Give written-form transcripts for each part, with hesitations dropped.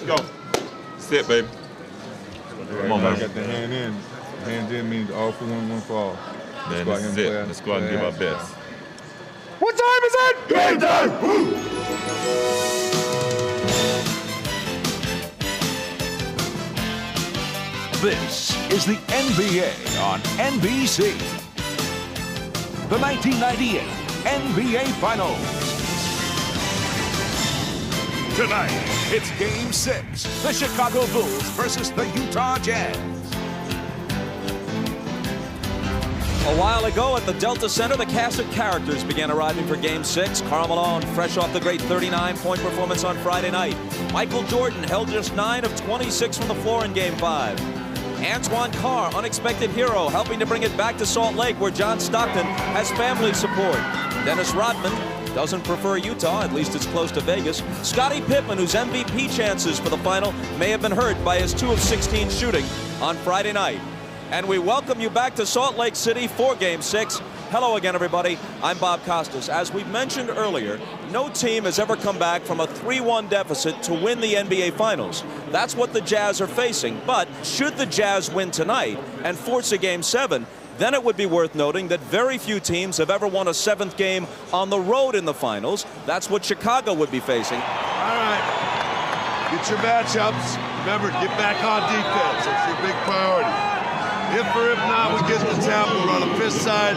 Go. Sit, baby. Come on, man. Got the hand in. Hand in means all for one, one for all. Man, this is it. Let's go out and give our best. What time is it? Game time! This is the NBA on NBC. The 1998 NBA Finals. Tonight, it's Game 6. The Chicago Bulls versus the Utah Jazz. A while ago at the Delta Center, the cast of characters began arriving for Game 6. Karl Malone, fresh off the great 39-point performance on Friday night. Michael Jordan held just 9 of 26 from the floor in Game 5. Antoine Carr, unexpected hero, helping to bring it back to Salt Lake, where John Stockton has family support. Dennis Rodman doesn't prefer Utah, at least it's close to Vegas. Scottie Pippen, whose MVP chances for the final may have been hurt by his 2 of 16 shooting on Friday night. And we welcome you back to Salt Lake City for Game 6. Hello again, everybody. I'm Bob Costas. As we mentioned earlier, no team has ever come back from a 3-1 deficit to win the NBA Finals. That's what the Jazz are facing. But should the Jazz win tonight and force a Game 7, then it would be worth noting that very few teams have ever won a 7th game on the road in the Finals. That's what Chicago would be facing. All right. Get your matchups. Remember, get back on defense. That's your big priority. If not, we get the tap, we'll run a fist side.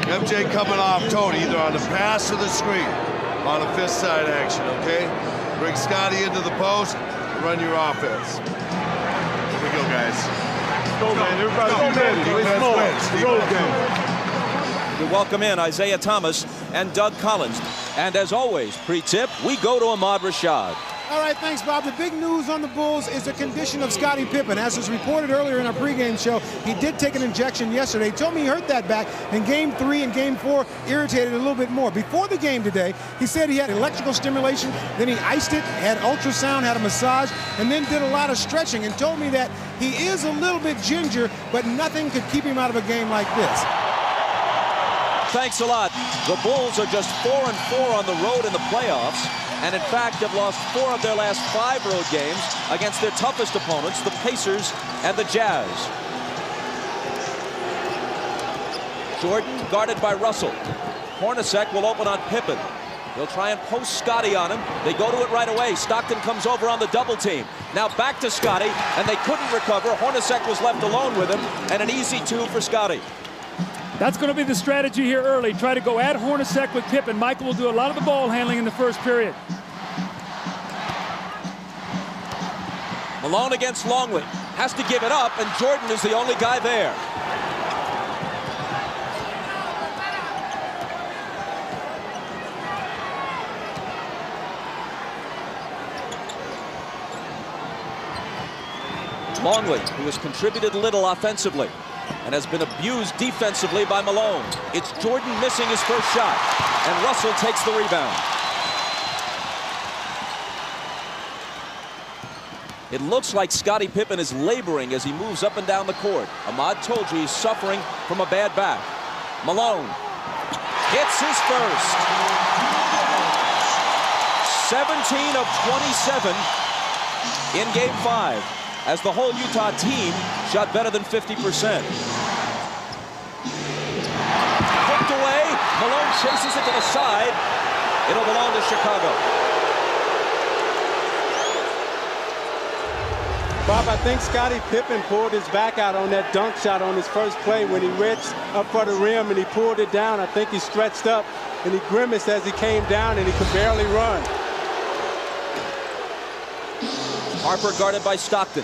MJ coming off Tony, either on the pass or the screen. On a fist side action, okay? Bring Scottie into the post, run your offense. Here we go, guys. Go, man. Everybody be ready. We welcome in Isaiah Thomas and Doug Collins. And as always, pre-tip, we go to Ahmad Rashad. All right, thanks, Bob. The big news on the Bulls is the condition of Scottie Pippen. As was reported earlier in our pregame show, he did take an injection yesterday. He told me he hurt that back in Game 3 and Game 4, irritated a little bit more. Before the game today, he said he had electrical stimulation, then he iced it, had ultrasound, had a massage, and then did a lot of stretching and told me that he is a little bit ginger, but nothing could keep him out of a game like this. Thanks a lot. The Bulls are just 4-4 on the road in the playoffs, and in fact have lost 4 of their last 5 road games against their toughest opponents, the Pacers and the Jazz. Jordan guarded by Russell. Hornacek will open on Pippen. He'll try and post Scottie on him. They go to it right away. Stockton comes over on the double team. Now back to Scottie, and they couldn't recover. Hornacek was left alone with him, and an easy 2 for Scottie. That's going to be the strategy here early. Try to go at Hornacek with Pippen. Michael will do a lot of the ball handling in the first period. Malone against Longley. Has to give it up, and Jordan is the only guy there. Longley, who has contributed little offensively and has been abused defensively by Malone. It's Jordan missing his first shot, and Russell takes the rebound. It looks like Scottie Pippen is laboring as he moves up and down the court. Ahmad told you he's suffering from a bad back. Malone hits his first. 17 of 27 in Game 5. As the whole Utah team shot better than 50%. Hooked away. Malone chases it to the side. It'll belong to Chicago. Bob, I think Scottie Pippen pulled his back out on that dunk shot on his first play when he reached up for the rim and he pulled it down. I think he stretched up and he grimaced as he came down and he could barely run. Harper guarded by Stockton.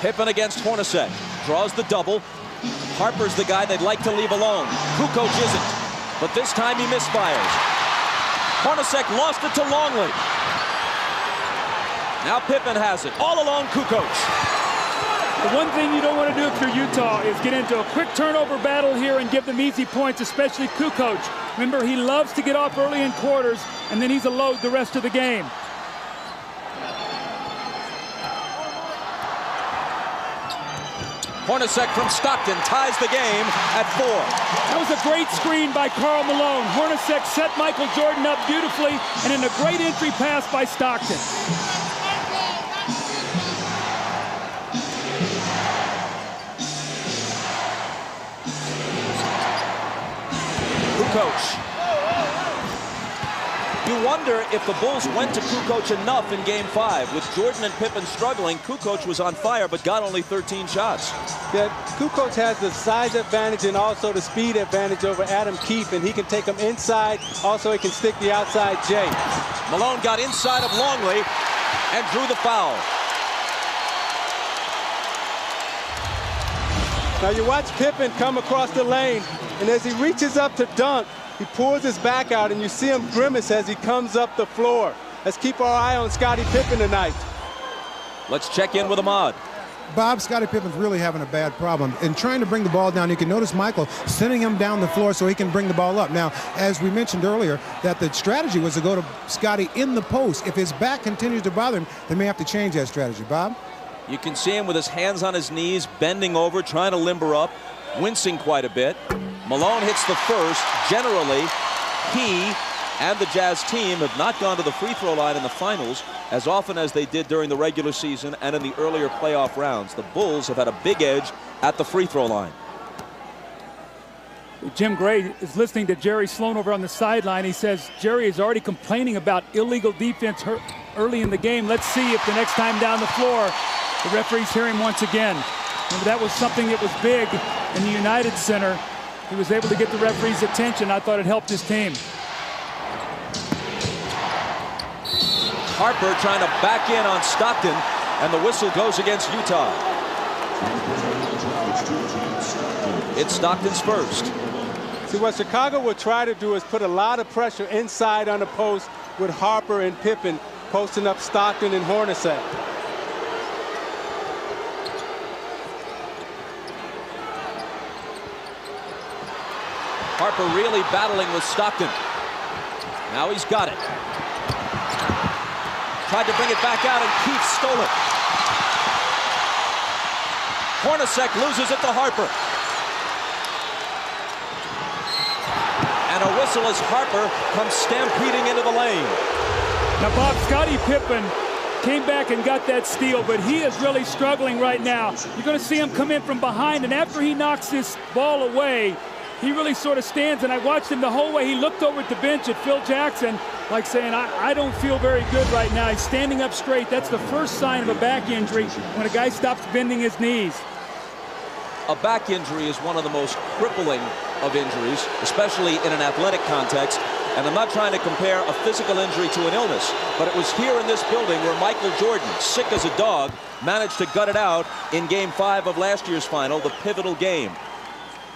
Pippen against Hornacek. Draws the double. Harper's the guy they'd like to leave alone. Kukoc isn't. But this time he misfires. Hornacek lost it to Longley. Now Pippen has it. All alone, Kukoc. The one thing you don't want to do if you're Utah is get into a quick turnover battle here and give them easy points, especially Kukoc. Remember, he loves to get off early in quarters, and then he's a load the rest of the game. Hornacek from Stockton ties the game at 4. That was a great screen by Karl Malone. Hornacek set Michael Jordan up beautifully, and in a great entry pass by Stockton. Kukoc. You wonder if the Bulls went to Kukoc enough in Game 5. With Jordan and Pippen struggling, Kukoc was on fire but got only 13 shots. Yeah, Kukoc has the size advantage and also the speed advantage over Adam Keefe, and he can take them inside. Also, he can stick the outside J. Malone got inside of Longley and drew the foul. Now you watch Pippen come across the lane, and as he reaches up to dunk, he pulls his back out, and you see him grimace as he comes up the floor. Let's keep our eye on Scottie Pippen tonight. Let's check in with Ahmad. Bob, Scottie Pippen's really having a bad problem. In trying to bring the ball down, you can notice Michael sending him down the floor so he can bring the ball up. Now, as we mentioned earlier, that the strategy was to go to Scottie in the post. If his back continues to bother him, they may have to change that strategy. Bob? You can see him with his hands on his knees, bending over, trying to limber up, wincing quite a bit. Malone hits the first. Generally, he and the Jazz team have not gone to the free throw line in the finals as often as they did during the regular season and in the earlier playoff rounds. The Bulls have had a big edge at the free throw line. Jim Gray is listening to Jerry Sloan over on the sideline. He says Jerry is already complaining about illegal defense early in the game. Let's see if the next time down the floor, the referees hear him once again. Remember, that was something that was big in the United Center. He was able to get the referee's attention. I thought it helped his team. Harper trying to back in on Stockton, and the whistle goes against Utah. It's Stockton's first. See, what Chicago will try to do is put a lot of pressure inside on the post with Harper and Pippen posting up Stockton and Hornacek. Harper really battling with Stockton. Now he's got it. Tried to bring it back out, and Keefe stole it. Hornacek loses it to Harper. And a whistle as Harper comes stampeding into the lane. Now, Bob, Scottie Pippen came back and got that steal, but he is really struggling right now. You're going to see him come in from behind, and after he knocks this ball away, he really sort of stands, and I watched him the whole way. He looked over at the bench at Phil Jackson, like saying, I don't feel very good right now. He's standing up straight. That's the first sign of a back injury, when a guy stops bending his knees. A back injury is one of the most crippling of injuries, especially in an athletic context. And I'm not trying to compare a physical injury to an illness, but it was here in this building where Michael Jordan, sick as a dog, managed to gut it out in Game 5 of last year's final, the pivotal game.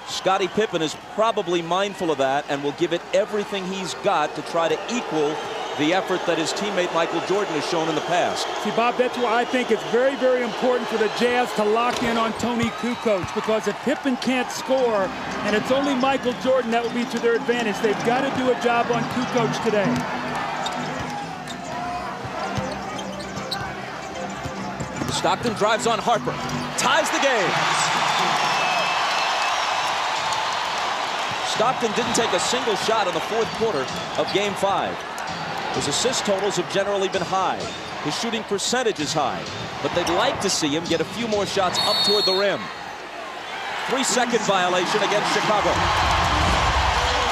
Scottie Pippen is probably mindful of that and will give it everything he's got to try to equal the effort that his teammate Michael Jordan has shown in the past. See, Bob, that's why I think it's very, very important for the Jazz to lock in on Tony Kukoc, because if Pippen can't score and it's only Michael Jordan, that will be to their advantage. They've got to do a job on Kukoc today. Stockton drives on Harper, ties the game. Stockton didn't take a single shot in the fourth quarter of Game 5. His assist totals have generally been high. His shooting percentage is high, but they'd like to see him get a few more shots up toward the rim. 3-second violation against Chicago.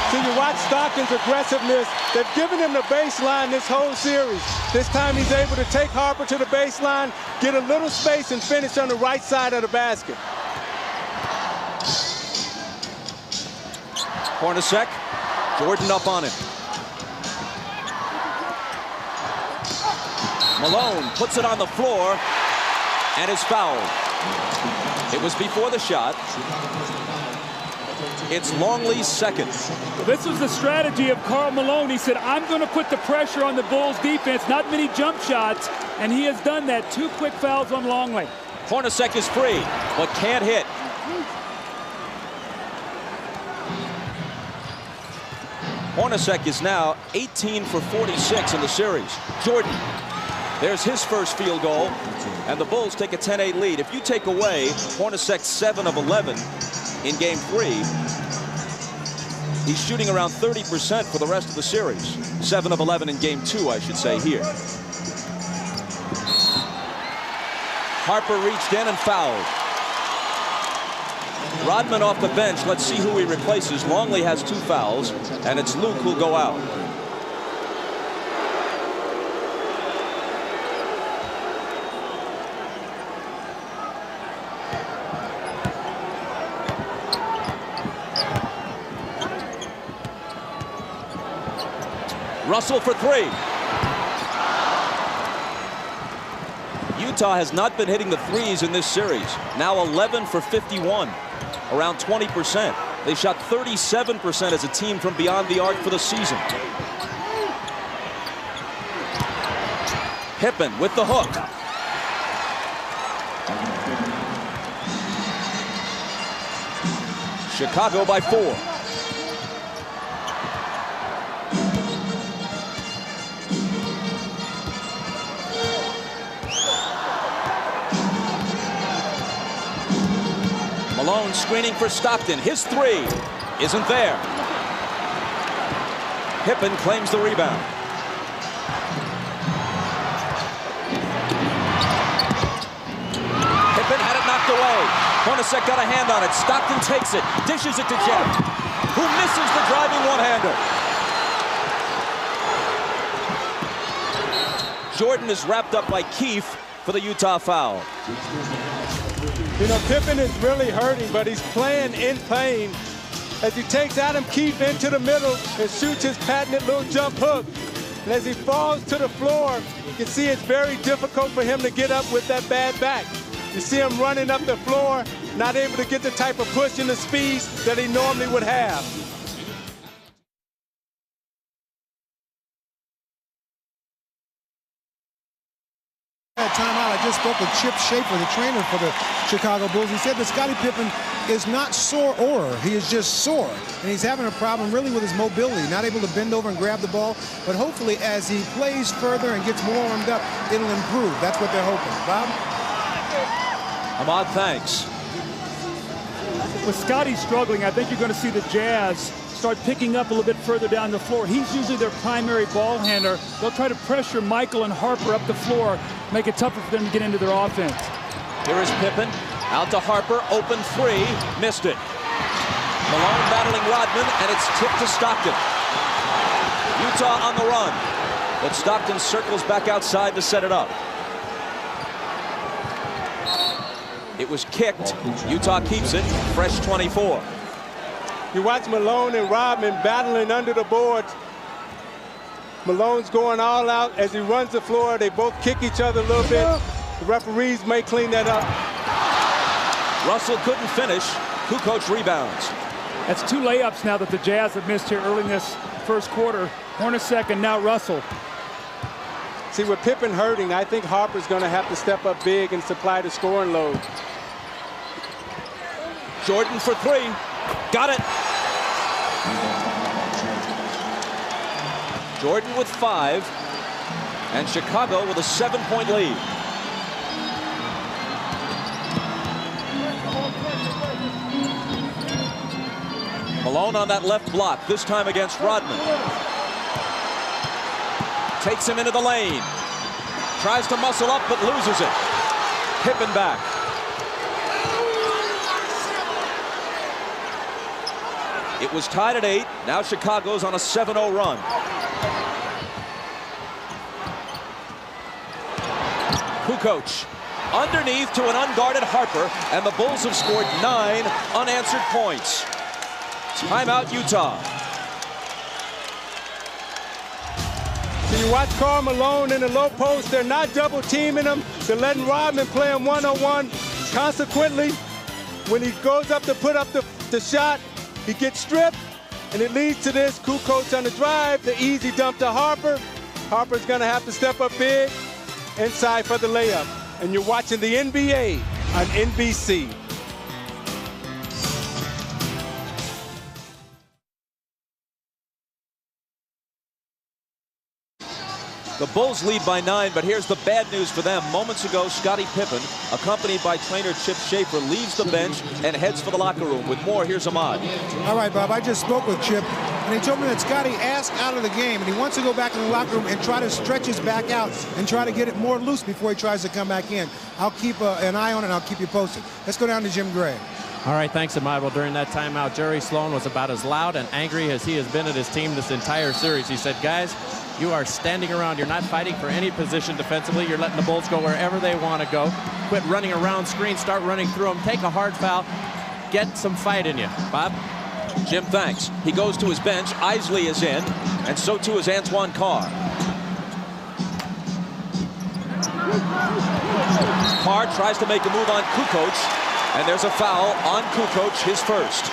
So you watch Stockton's aggressiveness. They've given him the baseline this whole series. This time he's able to take Harper to the baseline, get a little space, and finish on the right side of the basket. Hornacek, Jordan up on him. Malone puts it on the floor and is fouled. It was before the shot. It's Longley's second. Well, this was the strategy of Karl Malone. He said, I'm going to put the pressure on the Bulls defense, not many jump shots, and he has done that. 2 quick fouls on Longley. Hornacek is free, but can't hit. Hornacek is now 18 for 46 in the series. Jordan, there's his first field goal, and the Bulls take a 10-8 lead. If you take away Hornacek's 7 of 11 in Game 3, he's shooting around 30% for the rest of the series. 7 of 11 in Game 2, I should say here. Harper reached in and fouled. Rodman off the bench. Let's see who he replaces. Longley has 2 fouls, and it's Luke who'll go out. Russell for 3. Utah has not been hitting the threes in this series. Now 11 for 51, around 20%. They shot 37% as a team from beyond the arc for the season. Pippen with the hook. Chicago by 4. Malone screening for Stockton. His 3 isn't there. Pippen claims the rebound. Pippen had it knocked away. Hornacek got a hand on it. Stockton takes it, dishes it to Jeff, who misses the driving one-hander. Jordan is wrapped up by Keefe for the Utah foul. You know, Pippen is really hurting, but he's playing in pain as he takes Adam Keefe into the middle and shoots his patented little jump hook. And as he falls to the floor, you can see it's very difficult for him to get up with that bad back. You see him running up the floor, not able to get the type of push and the speed that he normally would have. Timeout. I just spoke with Chip Schaefer, the trainer for the Chicago Bulls. He said that Scottie Pippen is not sore or he is just sore, and he's having a problem really with his mobility, not able to bend over and grab the ball. But hopefully, as he plays further and gets more warmed up, it'll improve. That's what they're hoping. Bob? Ahmad, thanks. With Scottie struggling, I think you're going to see the Jazz start picking up a little bit further down the floor. He's usually their primary ball handler. They'll try to pressure Michael and Harper up the floor, make it tougher for them to get into their offense. Here is Pippen, out to Harper, open 3, missed it. Malone battling Rodman, and it's tipped to Stockton. Utah on the run, but Stockton circles back outside to set it up. It was kicked. Utah keeps it, fresh 24. You watch Malone and Rodman battling under the boards. Malone's going all out as he runs the floor. They both kick each other a little bit. The referees may clean that up. Russell couldn't finish. Kukoc rebounds. That's 2 layups now that the Jazz have missed here early in this first quarter. Hornacek and now Russell. See, with Pippen hurting, I think Harper's going to have to step up big and supply the scoring load. Jordan for 3. Got it. Jordan with 5. And Chicago with a 7-point lead. Malone on that left block, this time against Rodman. Takes him into the lane. Tries to muscle up, but loses it. Pippen back. It was tied at 8. Now Chicago's on a 7-0 run. Kukoc underneath to an unguarded Harper, and the Bulls have scored 9 unanswered points. Timeout, Utah. So you watch Karl Malone in the low post. They're not double teaming him. They're letting Rodman play him one-on-one. Consequently, when he goes up to put up the shot, he gets stripped, and it leads to this. Kukoc on the drive, the easy dump to Harper. Harper's going to have to step up big inside for the layup. And you're watching the NBA on NBC. The Bulls lead by 9, but here's the bad news for them. Moments ago, Scottie Pippen, accompanied by trainer Chip Schaefer, leaves the bench and heads for the locker room. With more, here's Ahmad. All right, Bob, I just spoke with Chip, and he told me that Scottie asked out of the game, and he wants to go back in the locker room and try to stretch his back out and try to get it more loose before he tries to come back in. I'll keep an eye on it, and I'll keep you posted. Let's go down to Jim Gray. All right, thanks, Ahmad. Well, during that timeout, Jerry Sloan was about as loud and angry as he has been at his team this entire series. He said, guys, you are standing around. You're not fighting for any position defensively. You're letting the Bulls go wherever they want to go. Quit running around screens. Start running through them. Take a hard foul. Get some fight in you. Bob? Jim, thanks. He goes to his bench. Isley is in, and so too is Antoine Carr. Carr tries to make a move on Kukoc. And there's a foul on Kukoc, his first.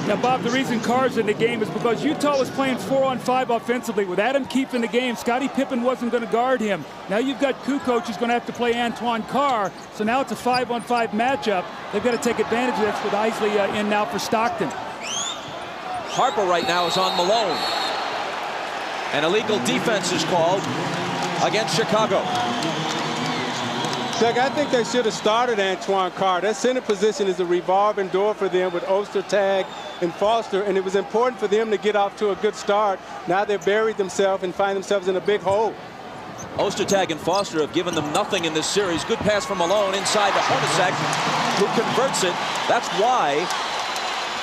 Now, Bob, the reason Carr's in the game is because Utah was playing 4-on-5 offensively. With Adam Keefe in the game, Scottie Pippen wasn't going to guard him. Now you've got Kukoc who's going to have to play Antoine Carr. So now it's a 5-on-5 matchup. They've got to take advantage of this with Isley in now for Stockton. Harper right now is on Malone. An illegal defense is called against Chicago. Doug, I think they should have started Antoine Carr. That center position is a revolving door for them with Ostertag and Foster, and it was important for them to get off to a good start. Now they've buried themselves and find themselves in a big hole. Ostertag and Foster have given them nothing in this series. Good pass from Malone inside to Hornacek, who converts it. That's why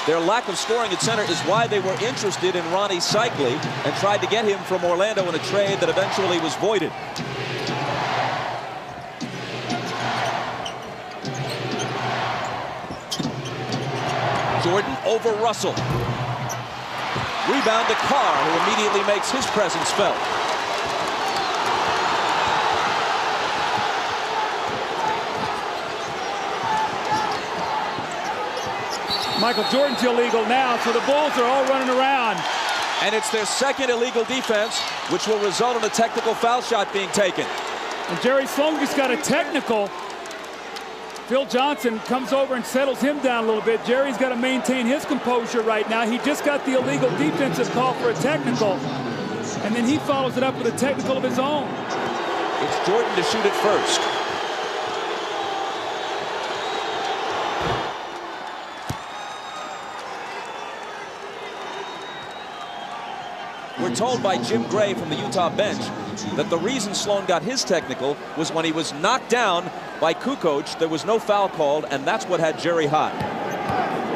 their lack of scoring at center is why they were interested in Ronnie Cycli and tried to get him from Orlando in a trade that eventually was voided. Jordan over Russell. Rebound to Carr, who immediately makes his presence felt. Michael Jordan's illegal now, so the Bulls are all running around. And it's their second illegal defense, which will result in a technical foul shot being taken. And Jerry Sloan just got a technical. Phil Johnson comes over and settles him down a little bit. Jerry's got to maintain his composure right now. He just got the illegal defensive call for a technical, and then he follows it up with a technical of his own. It's Jordan to shoot it first. We're told by Jim Gray from the Utah bench that the reason Sloan got his technical was when he was knocked down by Kukoc. There was no foul called, and that's what had Jerry hot.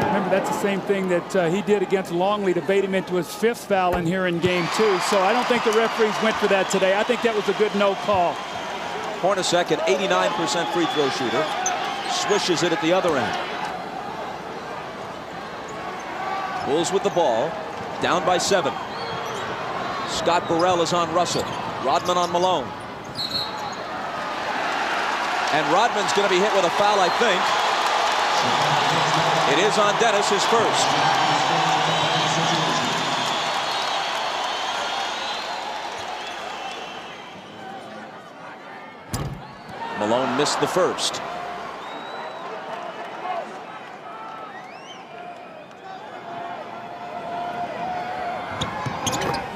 Remember, that's the same thing that he did against Longley to bait him into his 5th foul in here in game 2. So I don't think the referees went for that today. I think that was a good no call. Hornacek, an 89% free throw shooter, swishes it at the other end. Bulls with the ball, down by 7. Scott Burrell is on Russell. Rodman on Malone. And Rodman's going to be hit with a foul, I think. It is on Dennis, his first. Malone missed the first.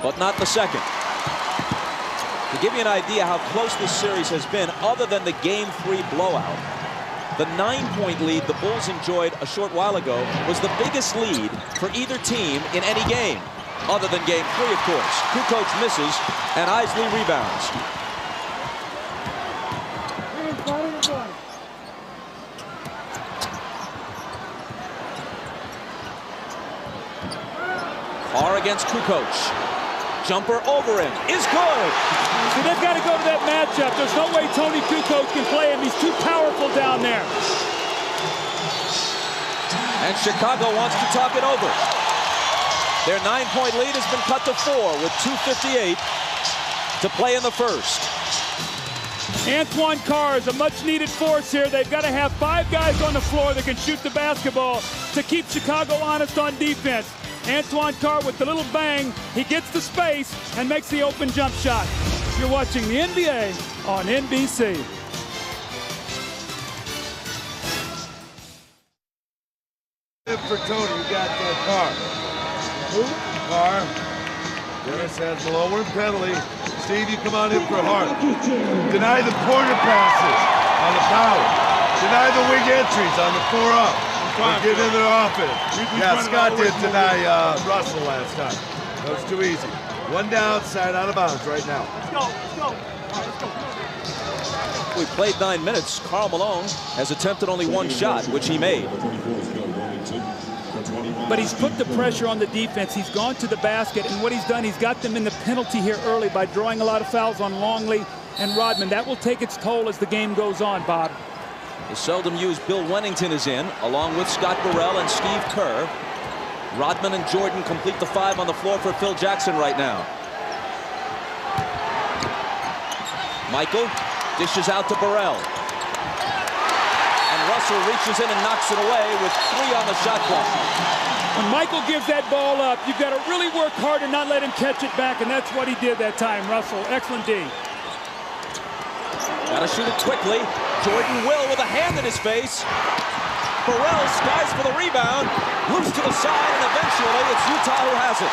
But not the second. To give you an idea how close this series has been, other than the Game 3 blowout, the 9-point lead the Bulls enjoyed a short while ago was the biggest lead for either team in any game, other than Game 3, of course. Kukoc misses, and Isley rebounds. Carr against Kukoc. Jumper over him is good. See, they've got to go to that matchup. There's no way Tony Kukoc can play him. He's too powerful down there. And Chicago wants to talk it over. Their 9-point lead has been cut to 4 with 2:58 to play in the first. Antoine Carr is a much-needed force here. They've got to have 5 guys on the floor that can shoot the basketball to keep Chicago honest on defense. Antoine Carr with the little bang, he gets the space and makes the open jump shot. You're watching the NBA on NBC. For Tony, you got Carr. Carr. Dennis has the lower penalty. Steve, you come on in for Hart. Deny the corner passes on the power. Deny the wing entries on the 4-up. Get in their offense. Yeah, Scott did deny Russell last time. That was too easy. One downside, out of bounds right now. Let's go. Let's go. All right, let's go. we played 9 minutes. Karl Malone has attempted only 1 shot, which he made. But he's put the pressure on the defense. He's gone to the basket, and what he's done, he's got them in the penalty here early by drawing a lot of fouls on Longley and Rodman. That will take its toll as the game goes on, Bob. The seldom used Bill Wennington is in, along with Scott Burrell and Steve Kerr. Rodman and Jordan complete the 5 on the floor for Phil Jackson right now. Michael dishes out to Burrell. And Russell reaches in and knocks it away with 3 on the shot clock. When Michael gives that ball up, you've got to really work hard and not let him catch it back, and that's what he did that time, Russell. Excellent D. Got to shoot it quickly. Jordan will with a hand in his face. Burrell skies for the rebound. Loose to the side, and eventually it's Utah who has it.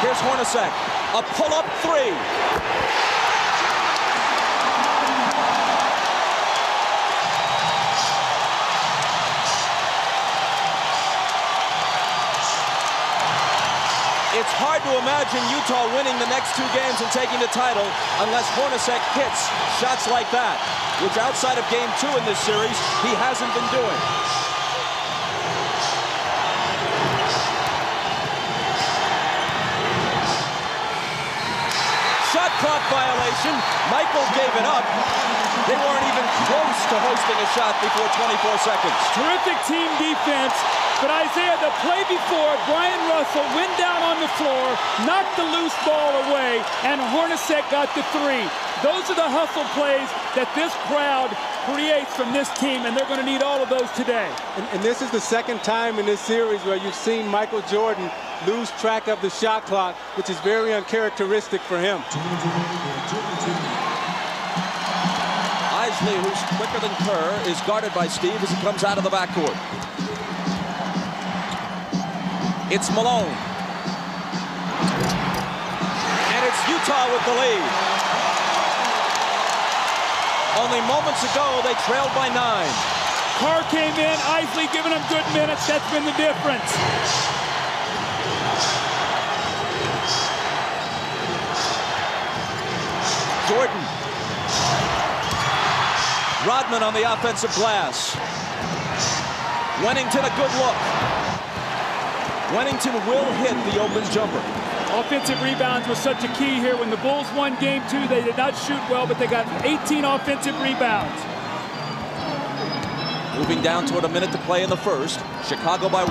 Here's Hornacek. A pull-up 3. It's hard to imagine Utah winning the next 2 games and taking the title unless Hornacek hits shots like that, which outside of game 2 in this series, he hasn't been doing. Shot clock violation. Michael gave it up. They weren't even close to hosting a shot before 24 seconds. Terrific team defense. But Isaiah, the play before, Brian Russell went down on the floor, knocked the loose ball away, and Hornacek got the 3. Those are the hustle plays that this crowd creates from this team, and they're going to need all of those today. And this is the second time in this series where you've seen Michael Jordan lose track of the shot clock, which is very uncharacteristic for him. Isley, who's quicker than Kerr, is guarded by Steve as he comes out of the backcourt. It's Malone. And it's Utah with the lead. Only moments ago, they trailed by 9. Carr came in, Isley giving him good minutes. That's been the difference. Jordan. Rodman on the offensive glass. Wennington, a good look. Wennington will hit the open jumper. Offensive rebounds was such a key here. When the Bulls won game 2, they did not shoot well, but they got 18 offensive rebounds. Moving down toward a minute to play in the first. Chicago by 1.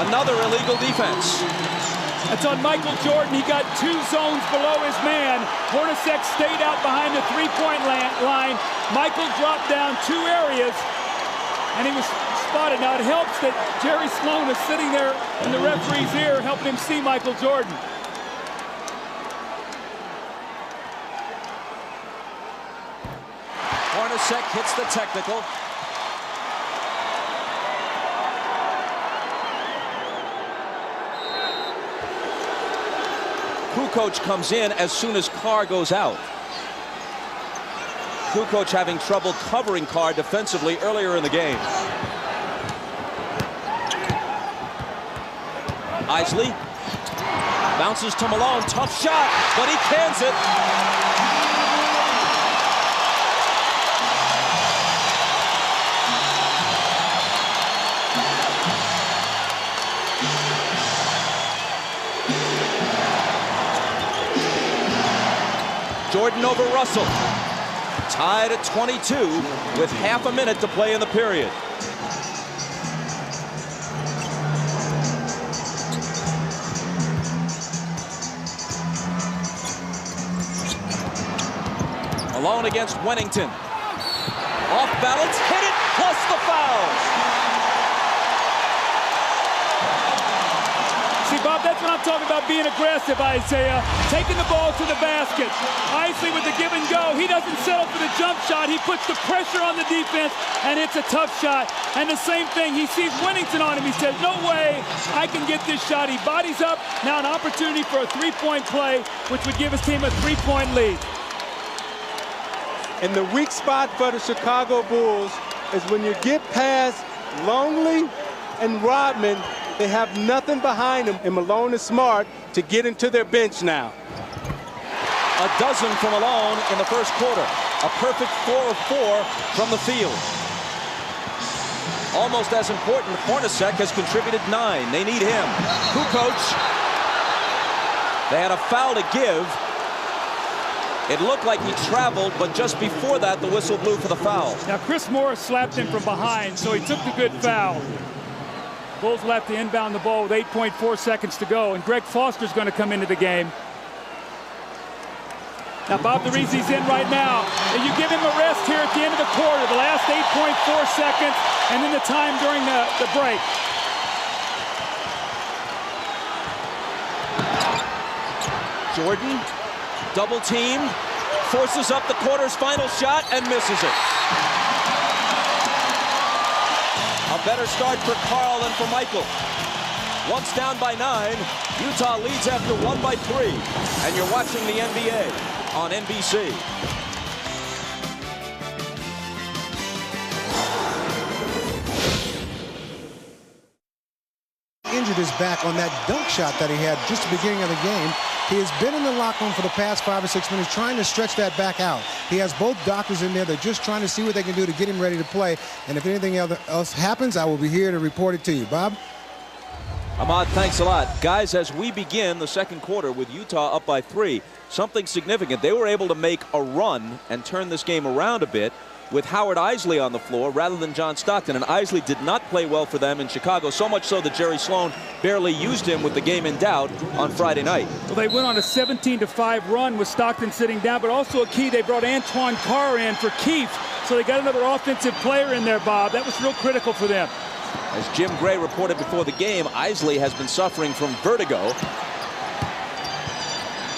Another illegal defense. That's on Michael Jordan. He got 2 zones below his man. Hornacek stayed out behind the 3-point line. Michael dropped down 2 areas, and he was spotted. Now it helps that Jerry Sloan is sitting there in the referee's ear helping him see Michael Jordan. Hornacek hits the technical. Kukoc comes in as soon as Carr goes out. Kukoc having trouble covering Carr defensively earlier in the game. Isley bounces to Malone. Tough shot, but he cans it. Jordan over Russell. Tied at 22 with half a minute to play in the period. Malone against Wennington. Off balance, hit it, plus the foul. See, Bob, that's what I'm talking about, being aggressive, Isaiah. Taking the ball to the basket. Isley with the give and go. He doesn't settle for the jump shot. He puts the pressure on the defense, and it's a tough shot. And the same thing, he sees Wennington on him. He says, no way I can get this shot. He bodies up. Now an opportunity for a 3-point play, which would give his team a 3-point lead. And the weak spot for the Chicago Bulls is when you get past Longley and Rodman, they have nothing behind them. And Malone is smart. to get into their bench now. A dozen from Malone in the first quarter. A perfect 4 of 4 from the field. Almost as important, Hornacek has contributed 9. They need him. Kukoc. They had a foul to give. It looked like he traveled, but just before that, the whistle blew for the foul. Now, Chris Morris slapped him from behind, so he took the good foul. Bulls will have to inbound the ball with 8.4 seconds to go, and Greg Foster's going to come into the game. Now, Bob DeRisi's in right now, and you give him a rest here at the end of the quarter, the last 8.4 seconds, and then the time during the break. Jordan, double teamed, forces up the quarter's final shot and misses it. A better start for Carl than for Michael. Once down by 9, Utah leads after 1 by 3. And you're watching the NBA on NBC. Injured his back on that dunk shot that he had just at the beginning of the game. He has been in the locker room for the past 5 or 6 minutes trying to stretch that back out. He has both doctors in there. They're just trying to see what they can do to get him ready to play. And if anything else happens, I will be here to report it to you. Bob? Ahmad, thanks a lot. Guys, as we begin the second quarter with Utah up by 3, something significant. They were able to make a run and turn this game around a bit with Howard Eisley on the floor rather than John Stockton. And Eisley did not play well for them in Chicago, so much so that Jerry Sloan barely used him with the game in doubt on Friday night. Well, they went on a 17-5 run with Stockton sitting down, but also a key, they brought Antoine Carr in for Keefe. So they got another offensive player in there, Bob. That was real critical for them. As Jim Gray reported before the game, Eisley has been suffering from vertigo.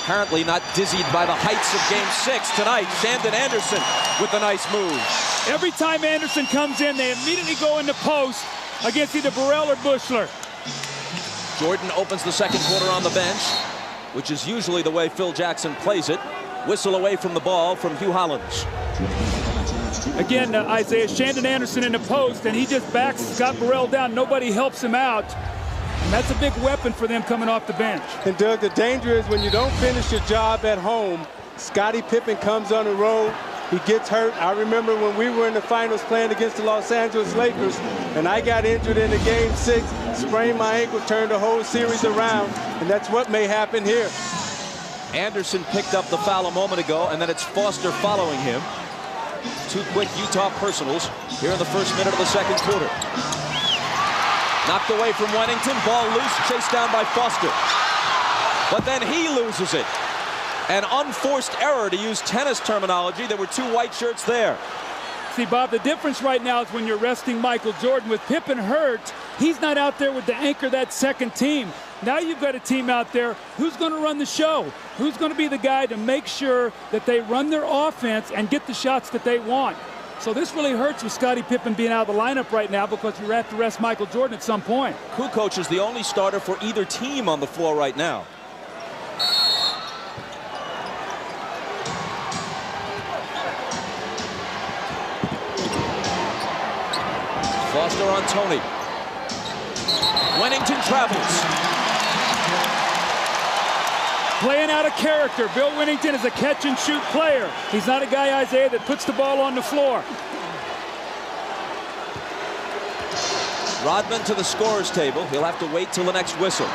Apparently not dizzied by the heights of Game 6 tonight. Shandon Anderson with a nice move. Every time Anderson comes in, they immediately go into post against either Burrell or Bushler. Jordan opens the second quarter on the bench, which is usually the way Phil Jackson plays it. Whistle away from the ball from Hugh Hollins. Again, Isaiah, Shandon Anderson in the post, and he just backs Scott Burrell down. Nobody helps him out. And that's a big weapon for them coming off the bench. And Doug, the danger is when you don't finish your job at home, Scottie Pippen comes on the road, he gets hurt. I remember when we were in the finals playing against the Los Angeles Lakers, and I got injured in the Game 6, sprained my ankle, turned the whole series around, and that's what may happen here. Anderson picked up the foul a moment ago, and then it's Foster following him. 2 quick Utah personals here in the first minute of the second quarter. Knocked away from Wennington, ball loose, chased down by Foster. But then he loses it. An unforced error, to use tennis terminology. There were 2 white shirts there. See, Bob, the difference right now is when you're resting Michael Jordan. With Pippen hurt, he's not out there with the anchor that second team. Now you've got a team out there. Who's going to run the show? Who's going to be the guy to make sure that they run their offense and get the shots that they want? So this really hurts with Scottie Pippen being out of the lineup right now because you have to rest Michael Jordan at some point. Kukoc is the only starter for either team on the floor right now. Foster on Tony. Wennington travels. Playing out of character. Bill Wennington is a catch-and-shoot player. He's not a guy, Isaiah, that puts the ball on the floor. Rodman to the scorer's table. He'll have to wait till the next whistle.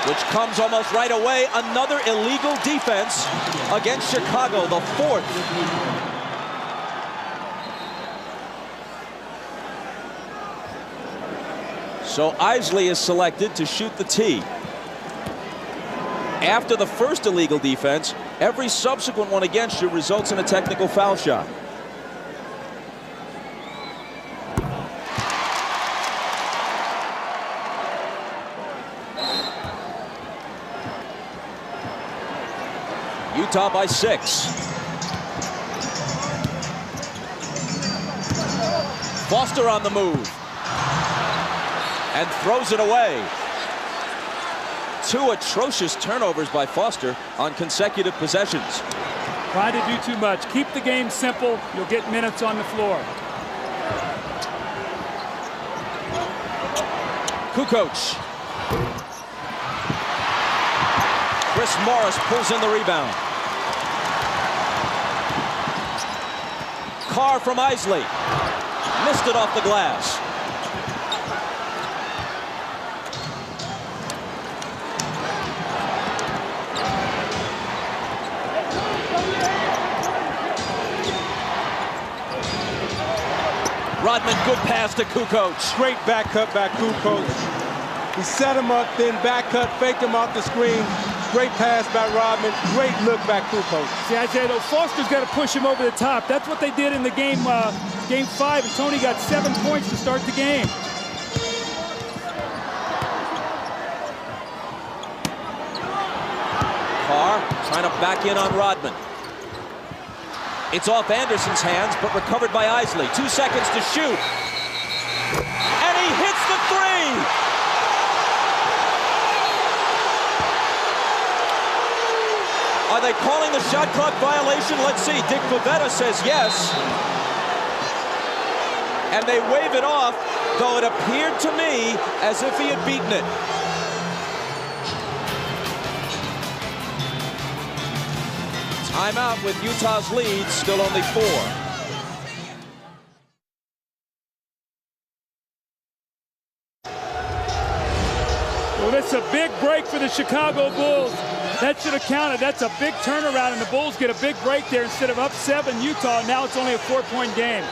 Which comes almost right away. Another illegal defense against Chicago, the 4th. So Eisley is selected to shoot the tee. After the first illegal defense, every subsequent one against you results in a technical foul shot. Utah by 6. Foster on the move. And throws it away. 2 atrocious turnovers by Foster on consecutive possessions. Trying to do too much. Keep the game simple. You'll get minutes on the floor. Kukoc. Chris Morris pulls in the rebound. Carr from Isley. Missed it off the glass. Rodman, good pass to Kukoc. Great back cut by Kukoc. He set him up, then back cut, faked him off the screen. Great pass by Rodman. Great look by Kukoc. See, I say, though, Foster's got to push him over the top. That's what they did in the game 5, and Tony got 7 points to start the game. Carr trying to back in on Rodman. It's off Anderson's hands, but recovered by Isley. 2 seconds to shoot. And he hits the three! Are they calling the shot clock violation? Let's see. Dick Pavetta says yes. And they wave it off, though it appeared to me as if he had beaten it. Timeout with Utah's lead, still only 4. Well, that's a big break for the Chicago Bulls. That should have counted. That's a big turnaround, and the Bulls get a big break there. Instead of up 7 Utah, now it's only a 4-point game.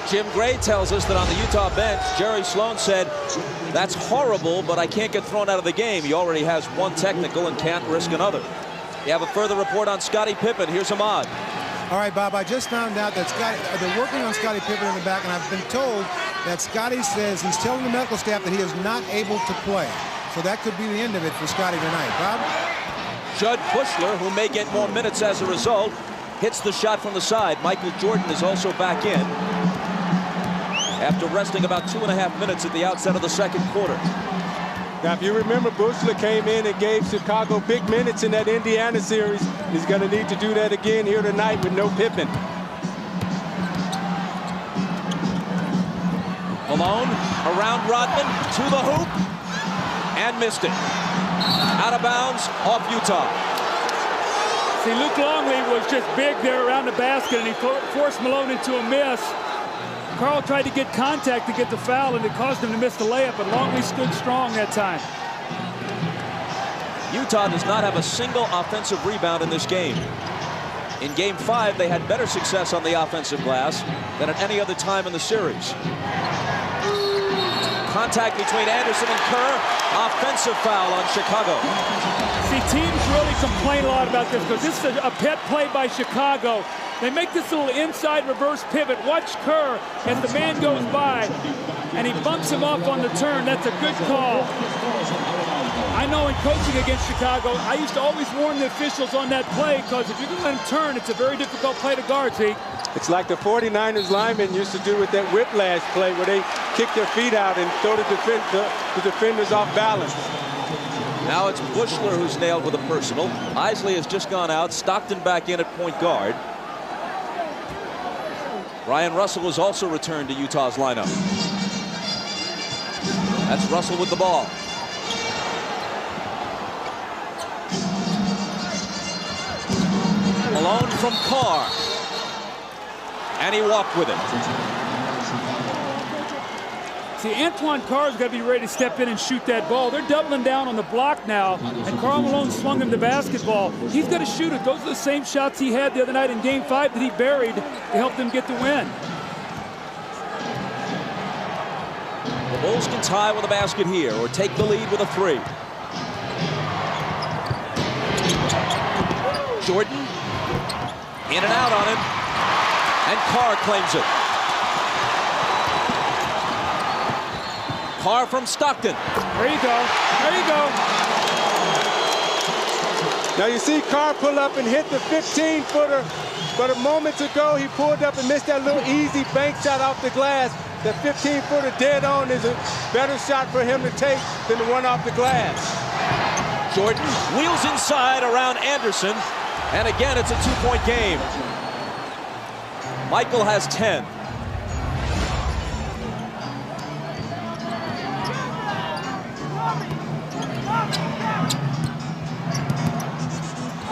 Jim Gray tells us that on the Utah bench, Jerry Sloan said, that's horrible, but I can't get thrown out of the game. He already has 1 technical and can't risk another. You have a further report on Scottie Pippen. Here's Ahmad. All right, Bob, I just found out that they're working on Scottie Pippen in the back, and I've been told that Scottie says he's telling the medical staff that he is not able to play. So that could be the end of it for Scottie tonight. Bob? Judd Bushler, who may get more minutes as a result, hits the shot from the side. Michael Jordan is also back in after resting about 2.5 minutes at the outset of the second quarter. Now, if you remember, Bushler came in and gave Chicago big minutes in that Indiana series. He's going to need to do that again here tonight with no Pippen. Malone around Rodman to the hoop and missed it. Out of bounds, off Utah. See, Luke Longley was just big there around the basket, and he forced Malone into a miss. Carl tried to get contact to get the foul, and it caused him to miss the layup, but Longley stood strong that time. Utah does not have a single offensive rebound in this game. In Game 5, they had better success on the offensive glass than at any other time in the series. Contact between Anderson and Kerr. Offensive foul on Chicago. See, teams really complain a lot about this because this is a pet play by Chicago. They make this little inside reverse pivot. Watch Kerr as the man goes by, and he bumps him off on the turn. That's a good call. I know in coaching against Chicago, I used to always warn the officials on that play because if you can let him turn, it's a very difficult play to guard, see? It's like the 49ers linemen used to do with that whiplash play where they kick their feet out and throw the defenders off balance. Now it's Bushler who's nailed with a personal. Isley has just gone out. Stockton back in at point guard. Ryan Russell has also returned to Utah's lineup. That's Russell with the ball. Malone from Carr. And he walked with it. See, Antoine Carr's got to be ready to step in and shoot that ball. They're doubling down on the block now, and Karl Malone swung him the basketball. He's got to shoot it. Those are the same shots he had the other night in Game 5 that he buried to help them get the win. The Bulls can tie with a basket here or take the lead with a 3. Jordan in and out on him, and Carr claims it. Carr from Stockton. There you go. There you go. Now you see Carr pull up and hit the 15-footer, but a moment ago he pulled up and missed that little easy bank shot off the glass. That 15-footer dead on is a better shot for him to take than the one off the glass. Jordan wheels inside around Anderson, and again it's a 2-point game. Michael has 10.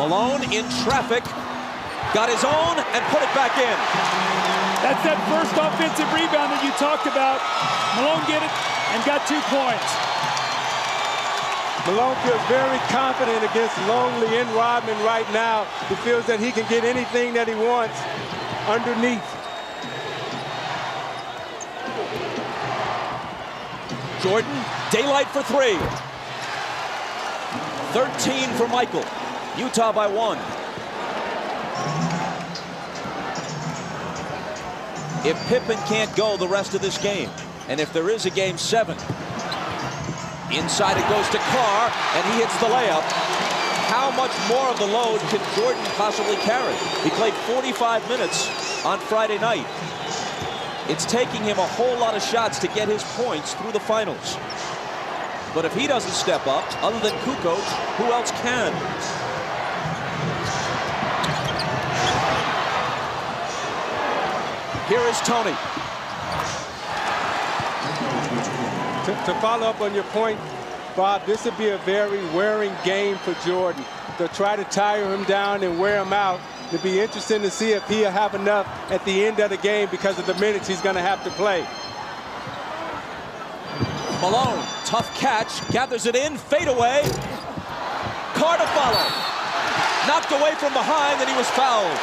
Malone in traffic, got his own and put it back in. That's that first offensive rebound that you talked about. Malone get it and got 2 points. Malone feels very confident against Longley and Rodman right now. He feels that he can get anything that he wants underneath. Jordan, daylight for 3. 13 for Michael. Utah by 1. If Pippen can't go the rest of this game, and if there is a game 7, inside it goes to Carr, and he hits the layup. How much more of the load can Jordan possibly carry? He played 45 minutes on Friday night. It's taking him a whole lot of shots to get his points through the finals. But if he doesn't step up, other than Kukoc, who else can? Here is Tony. To follow up on your point, Bob, this would be a very wearing game for Jordan. To try to tire him down and wear him out. It'd be interesting to see if he'll have enough at the end of the game because of the minutes he's going to have to play. Malone, tough catch, gathers it in, fade away. Carr to follow. Knocked away from behind, and he was fouled.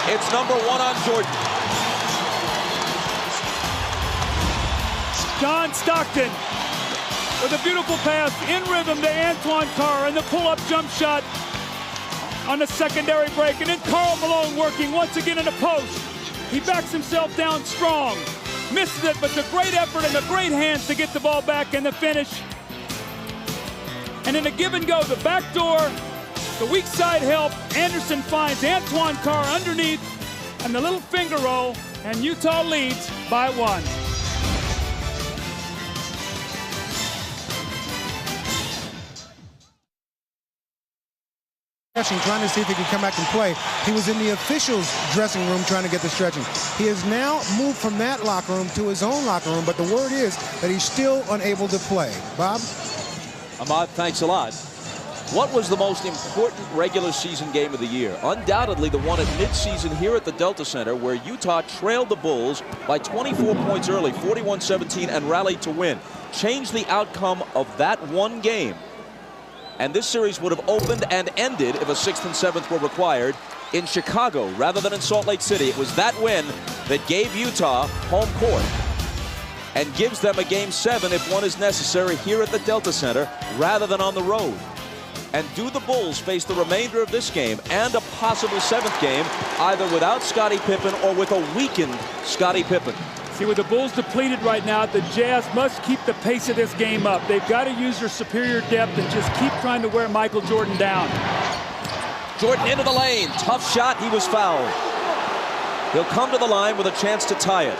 It's number 1 on Jordan. John Stockton with a beautiful pass in rhythm to Antoine Carr, and the pull-up jump shot on the secondary break. And then Karl Malone working once again in the post. He backs himself down strong. Misses it, but the great effort and the great hands to get the ball back and the finish. And in a give and go, the back door, the weak side help. Anderson finds Antoine Carr underneath, and the little finger roll, and Utah leads by 1. Trying to see if he can come back and play. He was in the officials' dressing room trying to get the stretching. He has now moved from that locker room to his own locker room, but the word is that he's still unable to play. Bob? Ahmad, thanks a lot. What was the most important regular season game of the year? Undoubtedly the one at midseason here at the Delta Center, where Utah trailed the Bulls by 24 points early, 41-17, and rallied to win. Changed the outcome of that one game. And this series would have opened and ended if a 6th and 7th were required in Chicago rather than in Salt Lake City. It was that win that gave Utah home court and gives them a game 7 if one is necessary here at the Delta Center rather than on the road. And do the Bulls face the remainder of this game and a possible 7th game either without Scottie Pippen or with a weakened Scottie Pippen? See, with the Bulls depleted right now, the Jazz must keep the pace of this game up. They've got to use their superior depth and just keep trying to wear Michael Jordan down. Jordan into the lane. Tough shot. He was fouled. He'll come to the line with a chance to tie it.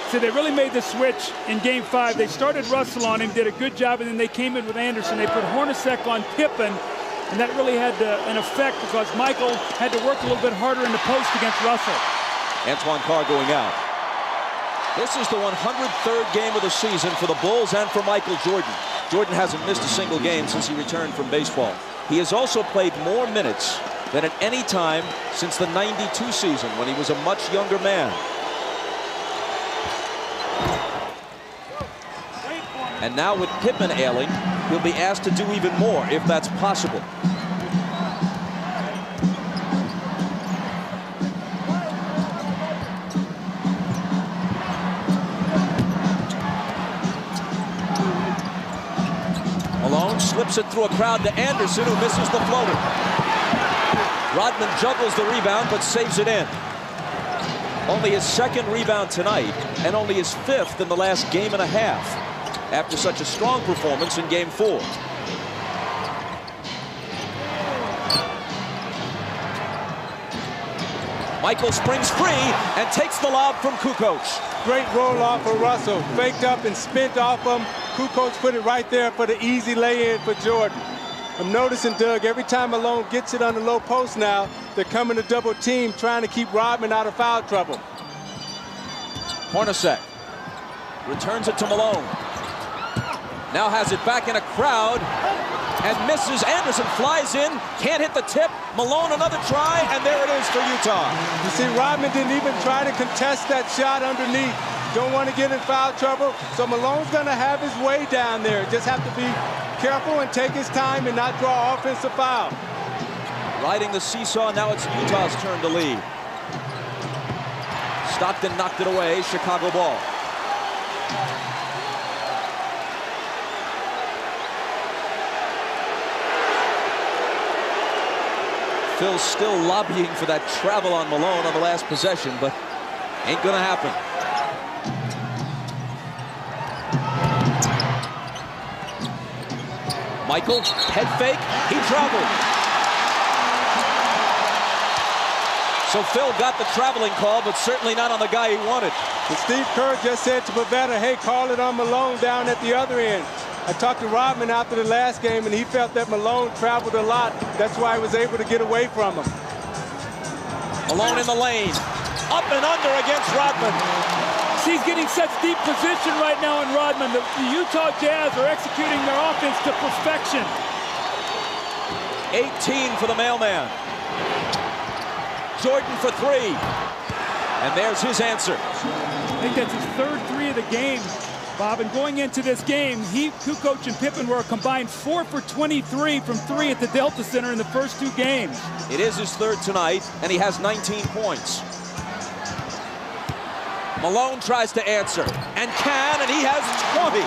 So they really made the switch in game 5. They started Russell on him, did a good job, and then they came in with Anderson. They put Hornacek on Pippen, and that really had an effect because Michael had to work a little bit harder in the post against Russell. Antoine Carr going out. This is the 103rd game of the season for the Bulls and for Michael Jordan. Jordan hasn't missed a single game since he returned from baseball. He has also played more minutes than at any time since the '92 season when he was a much younger man. And now with Pippen ailing, he'll be asked to do even more if that's possible. Malone slips it through a crowd to Anderson, who misses the floater. Rodman juggles the rebound but saves it in. Only his 2nd rebound tonight and only his 5th in the last game and a half after such a strong performance in game 4. Michael springs free and takes the lob from Kukoc. Great roll off for Russell. Faked up and spent off him. Kukoc put it right there for the easy lay-in for Jordan. I'm noticing, Doug, every time Malone gets it on the low post now, They're coming to double team, trying to keep Rodman out of foul trouble. Hornacek returns it to Malone. Now has it back in a crowd and misses. Anderson flies in, can't hit the tip. Malone another try, and there it is for Utah. You see, Rodman didn't even try to contest that shot underneath. Don't want to get in foul trouble, so Malone's going to have his way down there. Just have to be careful and take his time and not draw offensive foul. Riding the seesaw, now it's Utah's turn to lead. Stockton knocked it away, Chicago ball. Phil's still lobbying for that travel on Malone on the last possession, but ain't gonna happen. Michael, head fake, he traveled. So Phil got the traveling call, but certainly not on the guy he wanted. And Steve Kerr just said to Pavetta, hey, call it on Malone down at the other end. I talked to Rodman after the last game, and he felt that Malone traveled a lot. That's why he was able to get away from him. Malone in the lane. Up and under against Rodman. He's getting such deep position right now in Rodman. The Utah Jazz are executing their offense to perfection. 18 for the mailman. Jordan for three. And there's his answer. I think that's his third three of the game, Bob. And going into this game, Kukoc and Pippen were a combined 4 for 23 from three at the Delta Center in the first two games. It is his third tonight, and he has 19 points. Malone tries to answer, and can, and he has 20.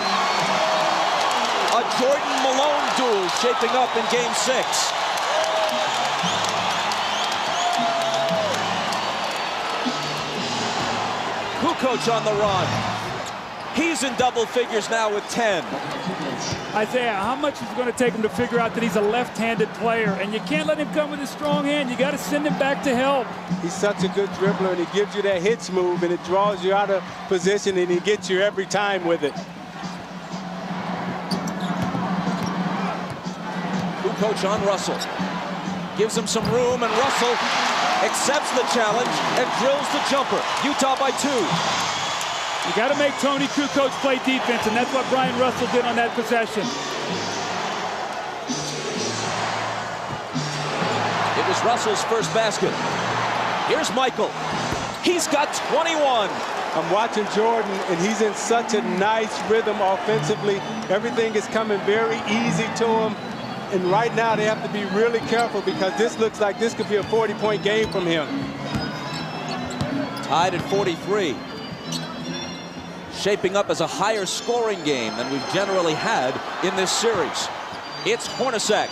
A Jordan-Malone duel shaping up in Game 6. Kukoc on the run. He's in double figures now with 10. Isaiah, how much is it going to take him to figure out that he's a left-handed player? And you can't let him come with a strong hand. You got to send him back to help. He's such a good dribbler, and he gives you that hitch move, and it draws you out of position, and he gets you every time with it. Kukoc on Russell. Gives him some room, and Russell accepts the challenge and drills the jumper. Utah by 2. You got to make Tony Kukoc play defense, and that's what Brian Russell did on that possession. It was Russell's first basket. Here's Michael. He's got 21. I'm watching Jordan, and he's in such a nice rhythm offensively. Everything is coming very easy to him. And right now, they have to be really careful because this looks like this could be a 40-point game from him. Tied at 43. Shaping up as a higher scoring game than we've generally had in this series. It's Hornacek.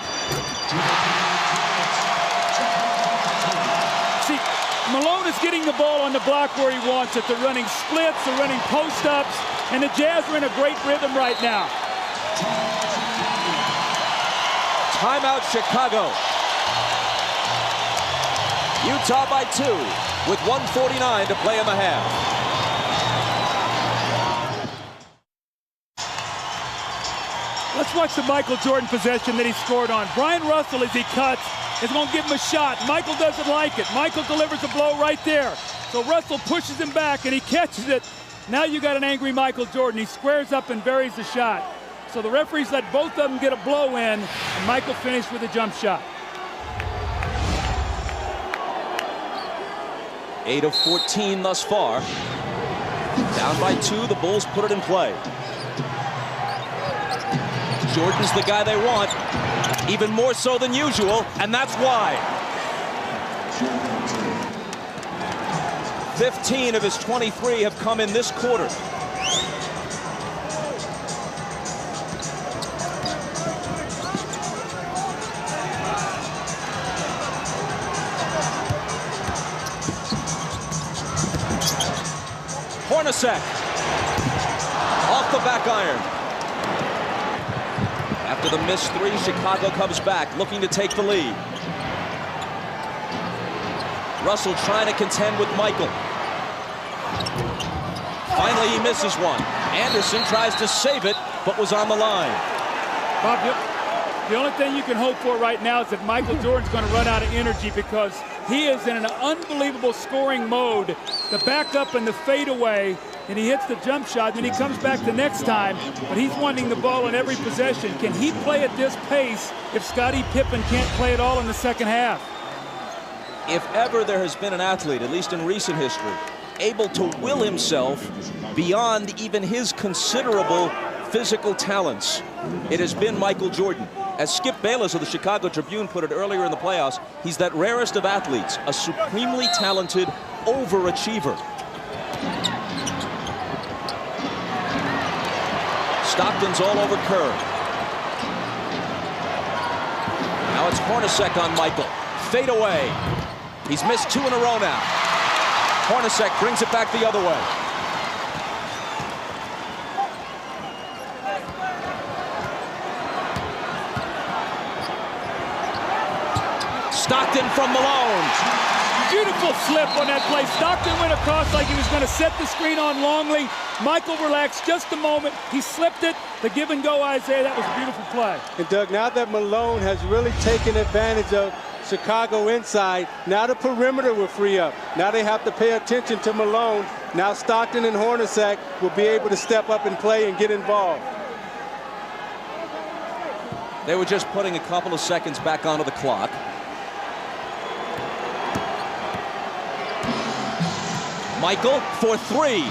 See, Malone is getting the ball on the block where he wants it. They're running splits, they're running post-ups, and the Jazz are in a great rhythm right now. Timeout, Chicago. Utah by 2 with 1:49 to play in the half. Let's watch the Michael Jordan possession that he scored on. Brian Russell, as he cuts, is going to give him a shot. Michael doesn't like it. Michael delivers a blow right there. So Russell pushes him back, and he catches it. Now you got an angry Michael Jordan. He squares up and buries the shot. So the referees let both of them get a blow in, and Michael finished with a jump shot. 8 of 14 thus far. Down by 2, the Bulls put it in play. Jordan's the guy they want, even more so than usual, and that's why. 15 of his 23 have come in this quarter. Hornacek off the back iron. After the missed 3, Chicago comes back, looking to take the lead. Russell trying to contend with Michael. Finally, he misses one. Anderson tries to save it, but was on the line. Bob, The only thing you can hope for right now is that Michael Jordan's going to run out of energy because he is in an unbelievable scoring mode. The backup and the fadeaway, and he hits the jump shot, then he comes back the next time, but he's wanting the ball in every possession. Can he play at this pace if Scottie Pippen can't play at all in the second half? If ever there has been an athlete, at least in recent history, able to will himself beyond even his considerable physical talents, it has been Michael Jordan. As Skip Bayless of the Chicago Tribune put it earlier in the playoffs, he's that rarest of athletes, a supremely talented overachiever. Stockton's all over Kerr. Now it's Hornacek on Michael. Fade away. He's missed 2 in a row now. Hornacek brings it back the other way. Stockton from Malone. Beautiful slip on that play. Stockton went across like he was going to set the screen on Longley. Michael relaxed just a moment. He slipped it. The give and go, Isaiah. That was a beautiful play. And Doug, now that Malone has really taken advantage of Chicago inside, now the perimeter will free up. Now they have to pay attention to Malone. Now Stockton and Hornacek will be able to step up and play and get involved. They were just putting a couple of seconds back onto the clock. Michael for 3.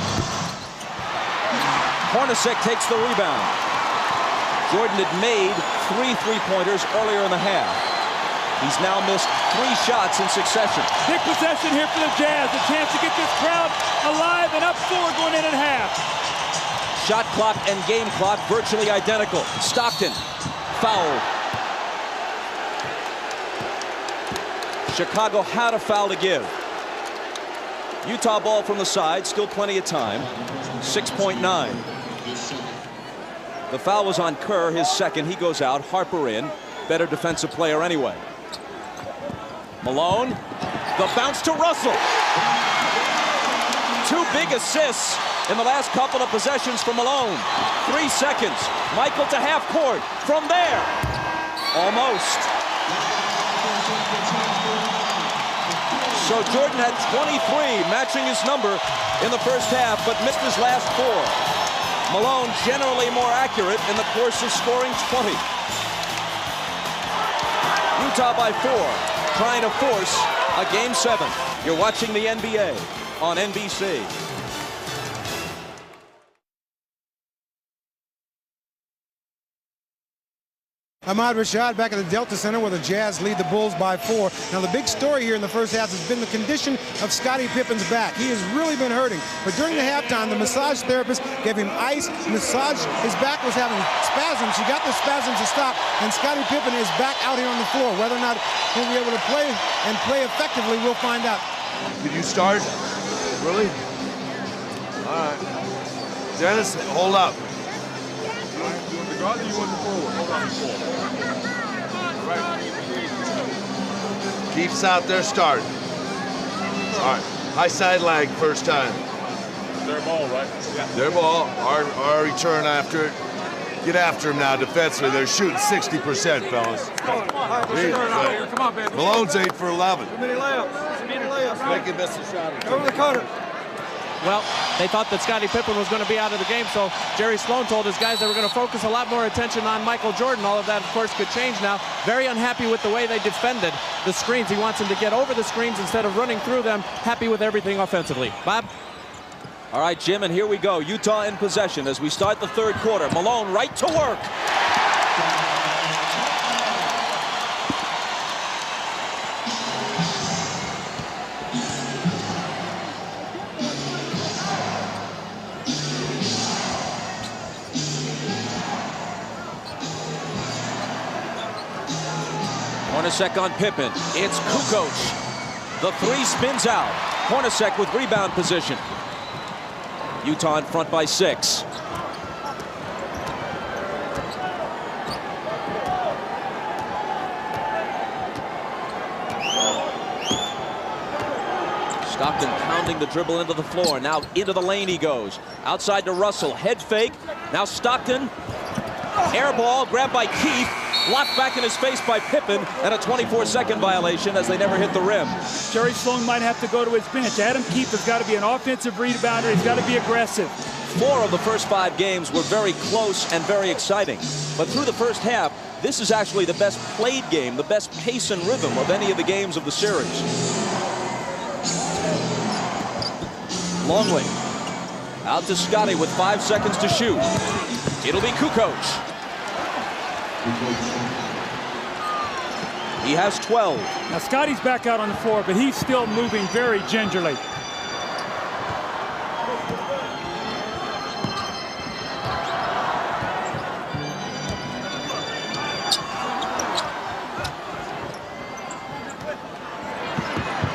Hornacek takes the rebound. Jordan had made 3 three-pointers earlier in the half. He's now missed 3 shots in succession. Big possession here for the Jazz. A chance to get this crowd alive and up 4 going in at half. Shot clock and game clock virtually identical. Stockton fouled. Chicago had a foul to give. Utah ball from the side, still plenty of time. 6.9. The foul was on Kerr, his second. He goes out. Harper in. Better defensive player anyway. Malone. The bounce to Russell. 2 big assists in the last couple of possessions for Malone. 3 seconds. Michael to half court. From there. Almost. So Jordan had 23, matching his number in the first half, but missed his last 4. Malone generally more accurate in the course of scoring 20. Utah by 4, trying to force a Game 7. You're watching the NBA on NBC. Ahmad Rashad back at the Delta Center where the Jazz lead the Bulls by 4. Now the big story here in the first half has been the condition of Scottie Pippen's back. He has really been hurting. But during the halftime, the massage therapist gave him ice, massaged. His back was having spasms. He got the spasms to stop, and Scottie Pippen is back out here on the floor. Whether or not he'll be able to play and play effectively, we'll find out. Did you start? Really? All right. Dennis, hold up. You want the forward? Hold on, forward. Right. Keith's out there starting. All right. High side lag first time. Their ball, right? Yeah. Their ball. Our return after it. Get after him now defensively. They're shooting 60%, fellas. Come on, man. Malone's 8 for 11. Too many layups. Make him miss a shot. Over the corner. Well, they thought that Scottie Pippen was going to be out of the game, so Jerry Sloan told his guys they were going to focus a lot more attention on Michael Jordan. All of that, of course, could change now. Very unhappy with the way they defended the screens. He wants them to get over the screens instead of running through them. Happy with everything offensively. Bob? All right, Jim, and here we go. Utah in possession as we start the third quarter. Malone right to work. Hornacek on Pippen. It's Kukoc. The 3 spins out. Hornacek with rebound position. Utah in front by 6. Stockton pounding the dribble into the floor. Now into the lane he goes. Outside to Russell. Head fake. Now Stockton. Air ball grabbed by Keith. blocked back in his face by Pippen, and a 24-second violation as they never hit the rim. Jerry Sloan might have to go to his bench. Adam Keefe has got to be an offensive rebounder. He's got to be aggressive. 4 of the first 5 games were very close and very exciting. But through the first half, this is actually the best played game, the best pace and rhythm of any of the games of the series. Longley out to Scotty with 5 seconds to shoot. It'll be Kukoc. He has 12. Now Scotty's back out on the floor, but he's still moving very gingerly.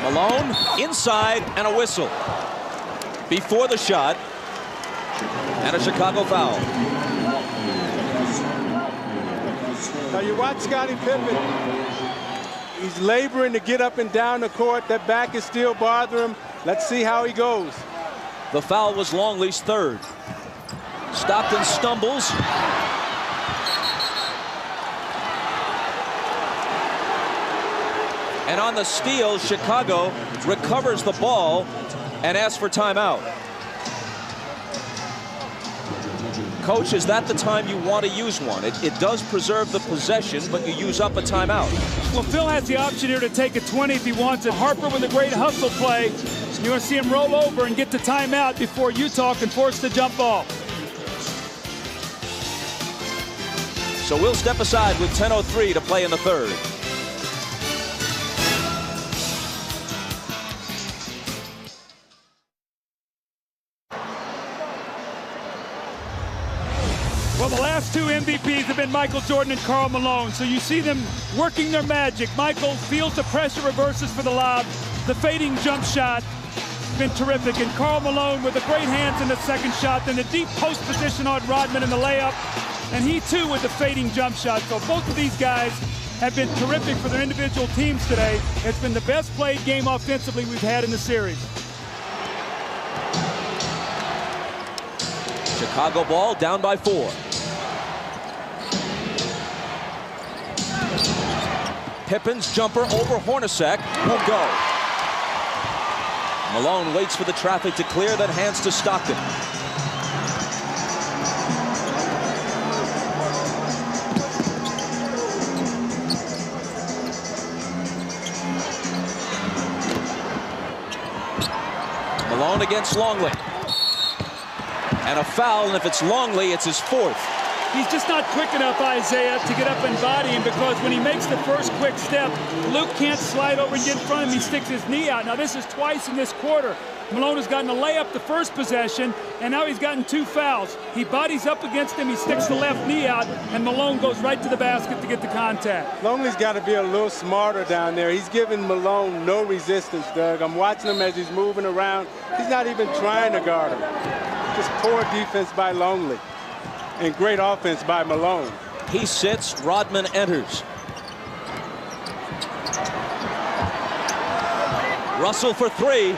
Malone inside and a whistle before the shot, and a Chicago foul. Now you watch Scottie Pippen. He's laboring to get up and down the court. That back is still bothering him. Let's see how he goes. The foul was Longley's 3rd. Stockton stumbles. And on the steal, Chicago recovers the ball and asks for timeout. Coach, is that the time you want to use one? It does preserve the possession, but you use up a timeout. Well, Phil has the option here to take a 20 if he wants it. Harper with a great hustle play. You're going to see him roll over and get the timeout before Utah can force the jump ball. So we'll step aside with 10:03 to play in the 3rd. Well, the last 2 MVPs have been Michael Jordan and Karl Malone, so you see them working their magic. Michael feels the pressure, reverses for the lob. The fading jump shot, been terrific. And Karl Malone with the great hands in the second shot, then the deep post position on Rodman in the layup. And he, too, with the fading jump shot. So both of these guys have been terrific for their individual teams today. It's been the best played game offensively we've had in the series. Chicago ball down by 4. Pippen's jumper over Hornacek won't go. Malone waits for the traffic to clear, then hands to Stockton. Malone against Longley. And a foul, and if it's Longley, it's his 4th. He's just not quick enough, Isaiah, to get up and body him, because when he makes the first quick step, Luke can't slide over and get in front of him. He sticks his knee out. Now, this is twice in this quarter. Malone has gotten a layup the first possession, and now he's gotten 2 fouls. He bodies up against him, he sticks the left knee out, and Malone goes right to the basket to get the contact. Longley's got to be a little smarter down there. He's giving Malone no resistance, Doug. I'm watching him as he's moving around. He's not even trying to guard him. Just poor defense by Longley. And great offense by Malone. He sits, Rodman enters. Russell for 3.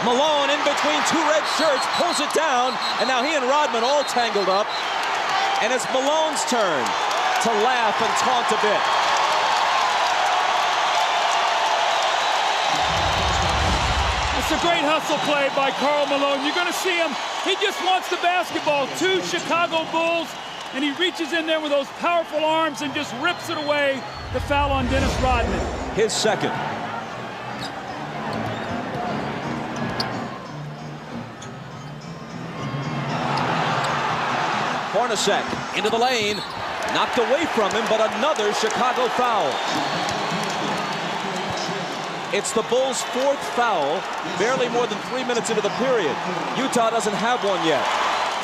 Malone in between 2 red shirts, pulls it down, and now he and Rodman all tangled up. And it's Malone's turn to laugh and taunt a bit. It's a great hustle play by Karl Malone. You're going to see him. He just wants the basketball. 2 Chicago Bulls, and he reaches in there with those powerful arms and just rips it away. The foul on Dennis Rodman. His 2nd. Hornacek into the lane. Knocked away from him, but another Chicago foul. It's the Bulls' 4th foul, barely more than 3 minutes into the period. Utah doesn't have one yet.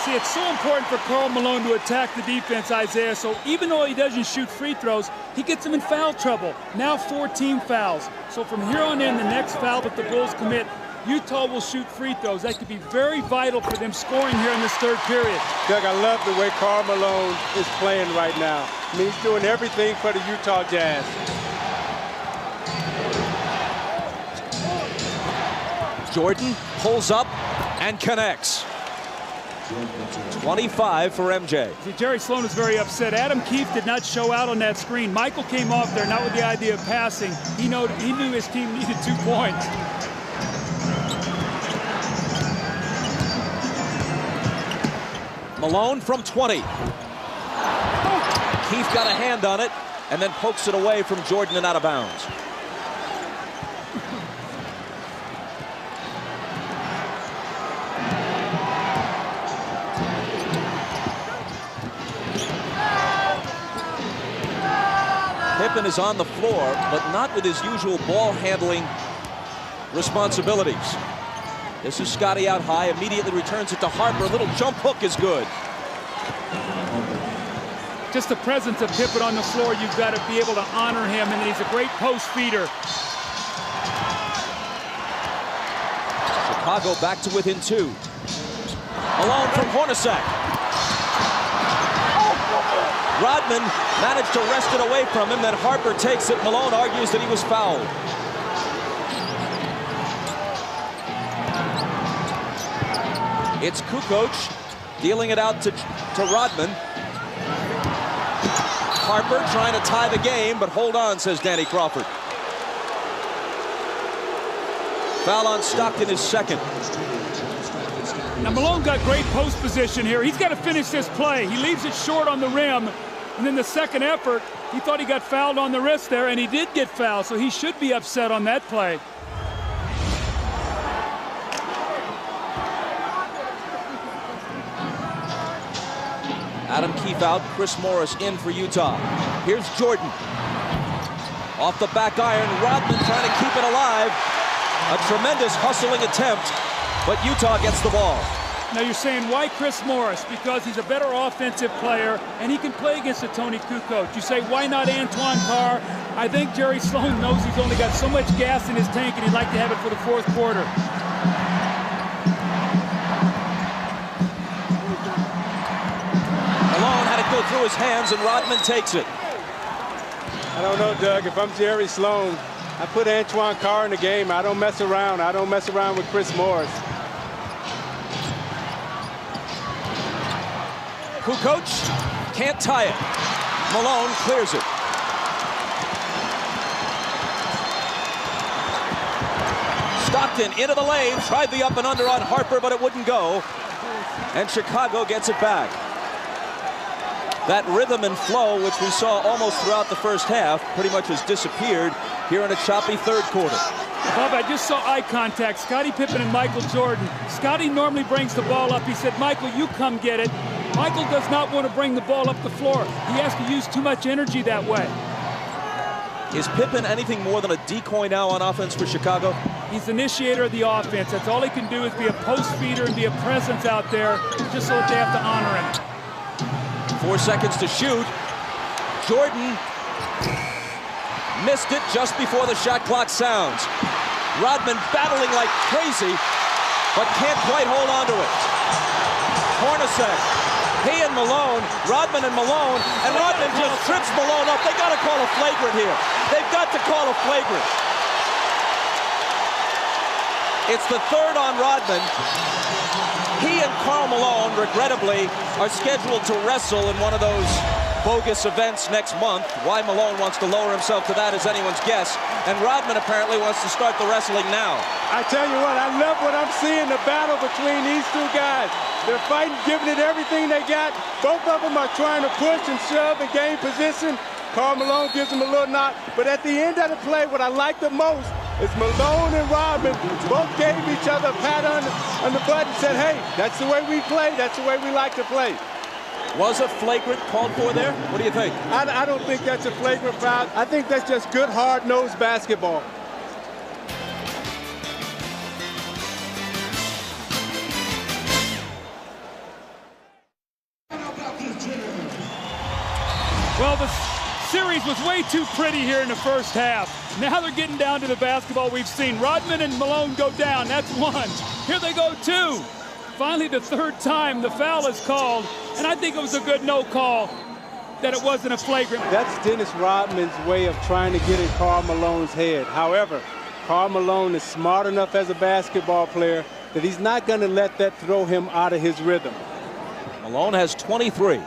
See, it's so important for Karl Malone to attack the defense, Isaiah, so even though he doesn't shoot free throws, he gets them in foul trouble. Now 14 fouls. So from here on in, the next foul that the Bulls commit, Utah will shoot free throws. That could be very vital for them scoring here in this 3rd period. Doug, I love the way Karl Malone is playing right now. I mean, he's doing everything for the Utah Jazz. Jordan pulls up and connects. 25 for MJ. See, Jerry Sloan was very upset. Adam Keefe did not show out on that screen. Michael came off there, not with the idea of passing. He knew his team needed 2 points. Malone from 20. Keefe got a hand on it and then pokes it away from Jordan and out of bounds. Pippen is on the floor, but not with his usual ball handling responsibilities. This is Scotty out high, immediately returns it to Harper. A little jump hook is good. Just the presence of Pippen on the floor, you've got to be able to honor him, and he's a great post feeder. Chicago back to within 2. Malone from Hornacek. Rodman managed to wrest it away from him, then Harper takes it. Malone argues that he was fouled. It's Kukoc dealing it out to Rodman. Harper trying to tie the game, but hold on, says Danny Crawford. Foul on Stockton is second. Now Malone got great post position here. He's got to finish this play. He leaves it short on the rim, and then the second effort, he thought he got fouled on the wrist there, and he did get fouled, so he should be upset on that play. Adam Keefe out, Chris Morris in for Utah. Here's Jordan. Off the back iron, Rodman trying to keep it alive. A tremendous hustling attempt, but Utah gets the ball. Now you're saying, why Chris Morris? Because he's a better offensive player, and he can play against a Tony Kukoc. You say, why not Antoine Carr? I think Jerry Sloan knows he's only got so much gas in his tank, and he'd like to have it for the fourth quarter. Malone had it go through his hands, and Rodman takes it. I don't know, Doug. If I'm Jerry Sloan, I put Antoine Carr in the game. I don't mess around. I don't mess around with Chris Morris. Kukoc can't tie it. Malone clears it. Stockton into the lane, tried the up and under on Harper, but it wouldn't go. And Chicago gets it back. That rhythm and flow, which we saw almost throughout the first half, pretty much has disappeared here in a choppy third quarter. Bob, I just saw eye contact. Scottie Pippen and Michael Jordan. Scottie normally brings the ball up. He said, Michael, you come get it. Michael does not want to bring the ball up the floor. He has to use too much energy that way. Is Pippen anything more than a decoy now on offense for Chicago? He's the initiator of the offense. That's all he can do is be a post feeder and be a presence out there just so that they have to honor him. 4 seconds to shoot. Jordan missed it just before the shot clock sounds. Rodman battling like crazy, but can't quite hold on to it. Hornacek, he and Malone, Rodman and Malone, and Rodman just trips Malone up. They got to call a flagrant here. They've got to call a flagrant. It's the third on Rodman. He and Karl Malone, regrettably, are scheduled to wrestle in one of those bogus events next month. Why Malone wants to lower himself to that is anyone's guess. And Rodman apparently wants to start the wrestling now. I tell you what, I love what I'm seeing, the battle between these two guys. They're fighting, giving it everything they got. Both of them are trying to push and shove and gain position. Karl Malone gives him a little knock. But at the end of the play, what I like the most is Malone and Rodman both gave each other a pat on the butt and said, hey, that's the way we play. That's the way we like to play. Was a flagrant called for there? What do you think? I don't think that's a flagrant foul. I think that's just good, hard-nosed basketball. Well, the series was way too pretty here in the first half. Now they're getting down to the basketball we've seen. Rodman and Malone go down. That's one. Here they go, two. Finally, the third time the foul is called, and I think it was a good no call that it wasn't a flagrant. That's Dennis Rodman's way of trying to get in Karl Malone's head. However, Karl Malone is smart enough as a basketball player that he's not going to let that throw him out of his rhythm. Malone has 23. And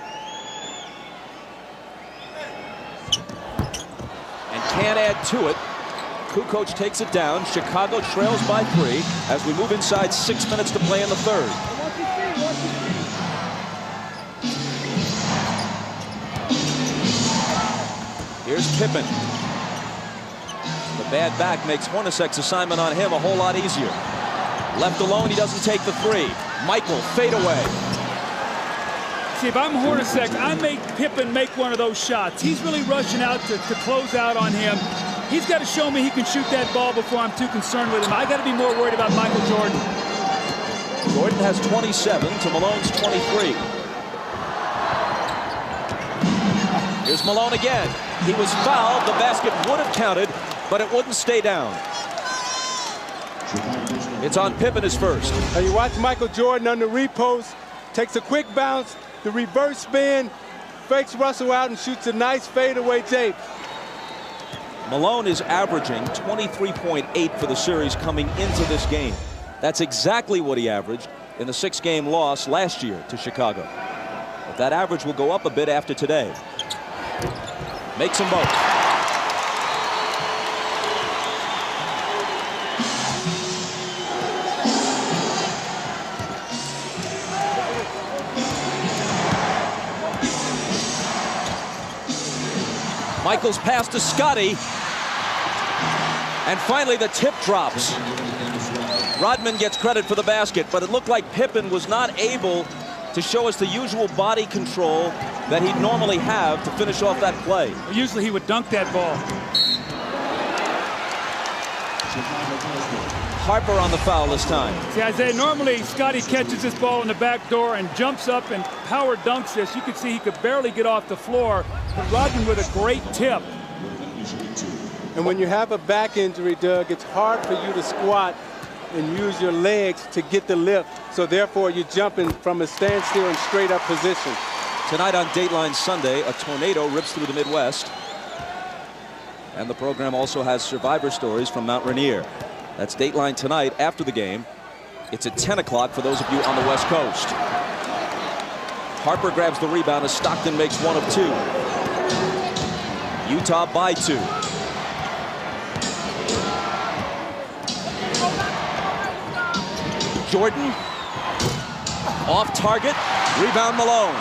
can't add to it. Kukoc takes it down. Chicago trails by 3 as we move inside 6 minutes to play in the third. Here's Pippen. The bad back makes Hornacek's assignment on him a whole lot easier. Left alone, he doesn't take the 3. Michael, fade away. See, if I'm Hornacek, I make Pippen make one of those shots. He's really rushing out to close out on him. He's got to show me he can shoot that ball before I'm too concerned with him. I got to be more worried about Michael Jordan. Jordan has 27 to Malone's 23. Here's Malone again. He was fouled. The basket would have counted, but it wouldn't stay down. It's on Pippen his first. Now you watch Michael Jordan on the repost, takes a quick bounce, the reverse spin, fakes Russell out and shoots a nice fadeaway tape. Malone is averaging 23.8 for the series coming into this game. That's exactly what he averaged in the 6-game loss last year to Chicago. But that average will go up a bit after today. Makes them both. Michael's pass to Scotty. And finally the tip drops. Rodman gets credit for the basket, but it looked like Pippen was not able to show us the usual body control that he'd normally have to finish off that play. Usually he would dunk that ball. Harper on the foul this time. See, Isaiah, normally Scotty catches this ball in the back door and jumps up and power dunks this. You could see he could barely get off the floor, but Rodman with a great tip. And when you have a back injury, Doug, it's hard for you to squat and use your legs to get the lift. So therefore, you're jumping from a standstill and straight up position. Tonight on Dateline Sunday, a tornado rips through the Midwest. And the program also has survivor stories from Mount Rainier. That's Dateline tonight after the game. It's at 10 o'clock for those of you on the West Coast. Harper grabs the rebound as Stockton makes one of 2. Utah by 2. Jordan off target, rebound Malone.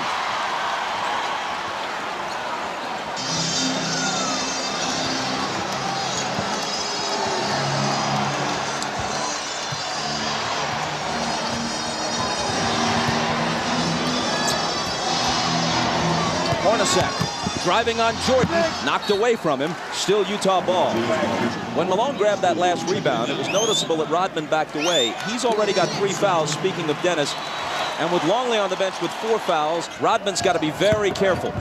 Hornacek driving on Jordan, knocked away from him, still Utah ball. When Malone grabbed that last rebound, it was noticeable that Rodman backed away. He's already got 3 fouls, speaking of Dennis. And with Longley on the bench with 4 fouls, Rodman's got to be very careful.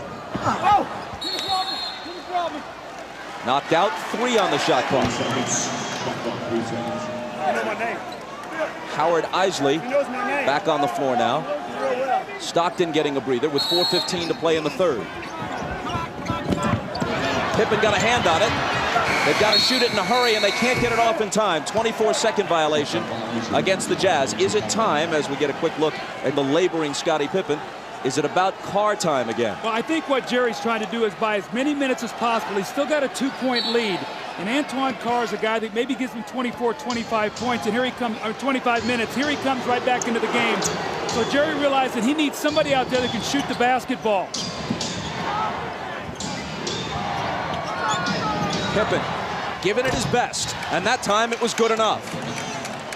Knocked out, 3 on the shot clock. Howard Isley back on the floor now. Stockton getting a breather with 4:15 to play in the third. Pippen got a hand on it. They've got to shoot it in a hurry, and they can't get it off in time. 24-second violation against the Jazz. Is it time, as we get a quick look at the laboring Scottie Pippen, is it about Carr time again? Well, I think what Jerry's trying to do is buy as many minutes as possible. He's still got a 2-point lead. And Antoine Carr is a guy that maybe gives him 24, 25 points, and here he comes, or 25 minutes. Here he comes right back into the game. So Jerry realized that he needs somebody out there that can shoot the basketball. Pippen giving it his best, and that time it was good enough.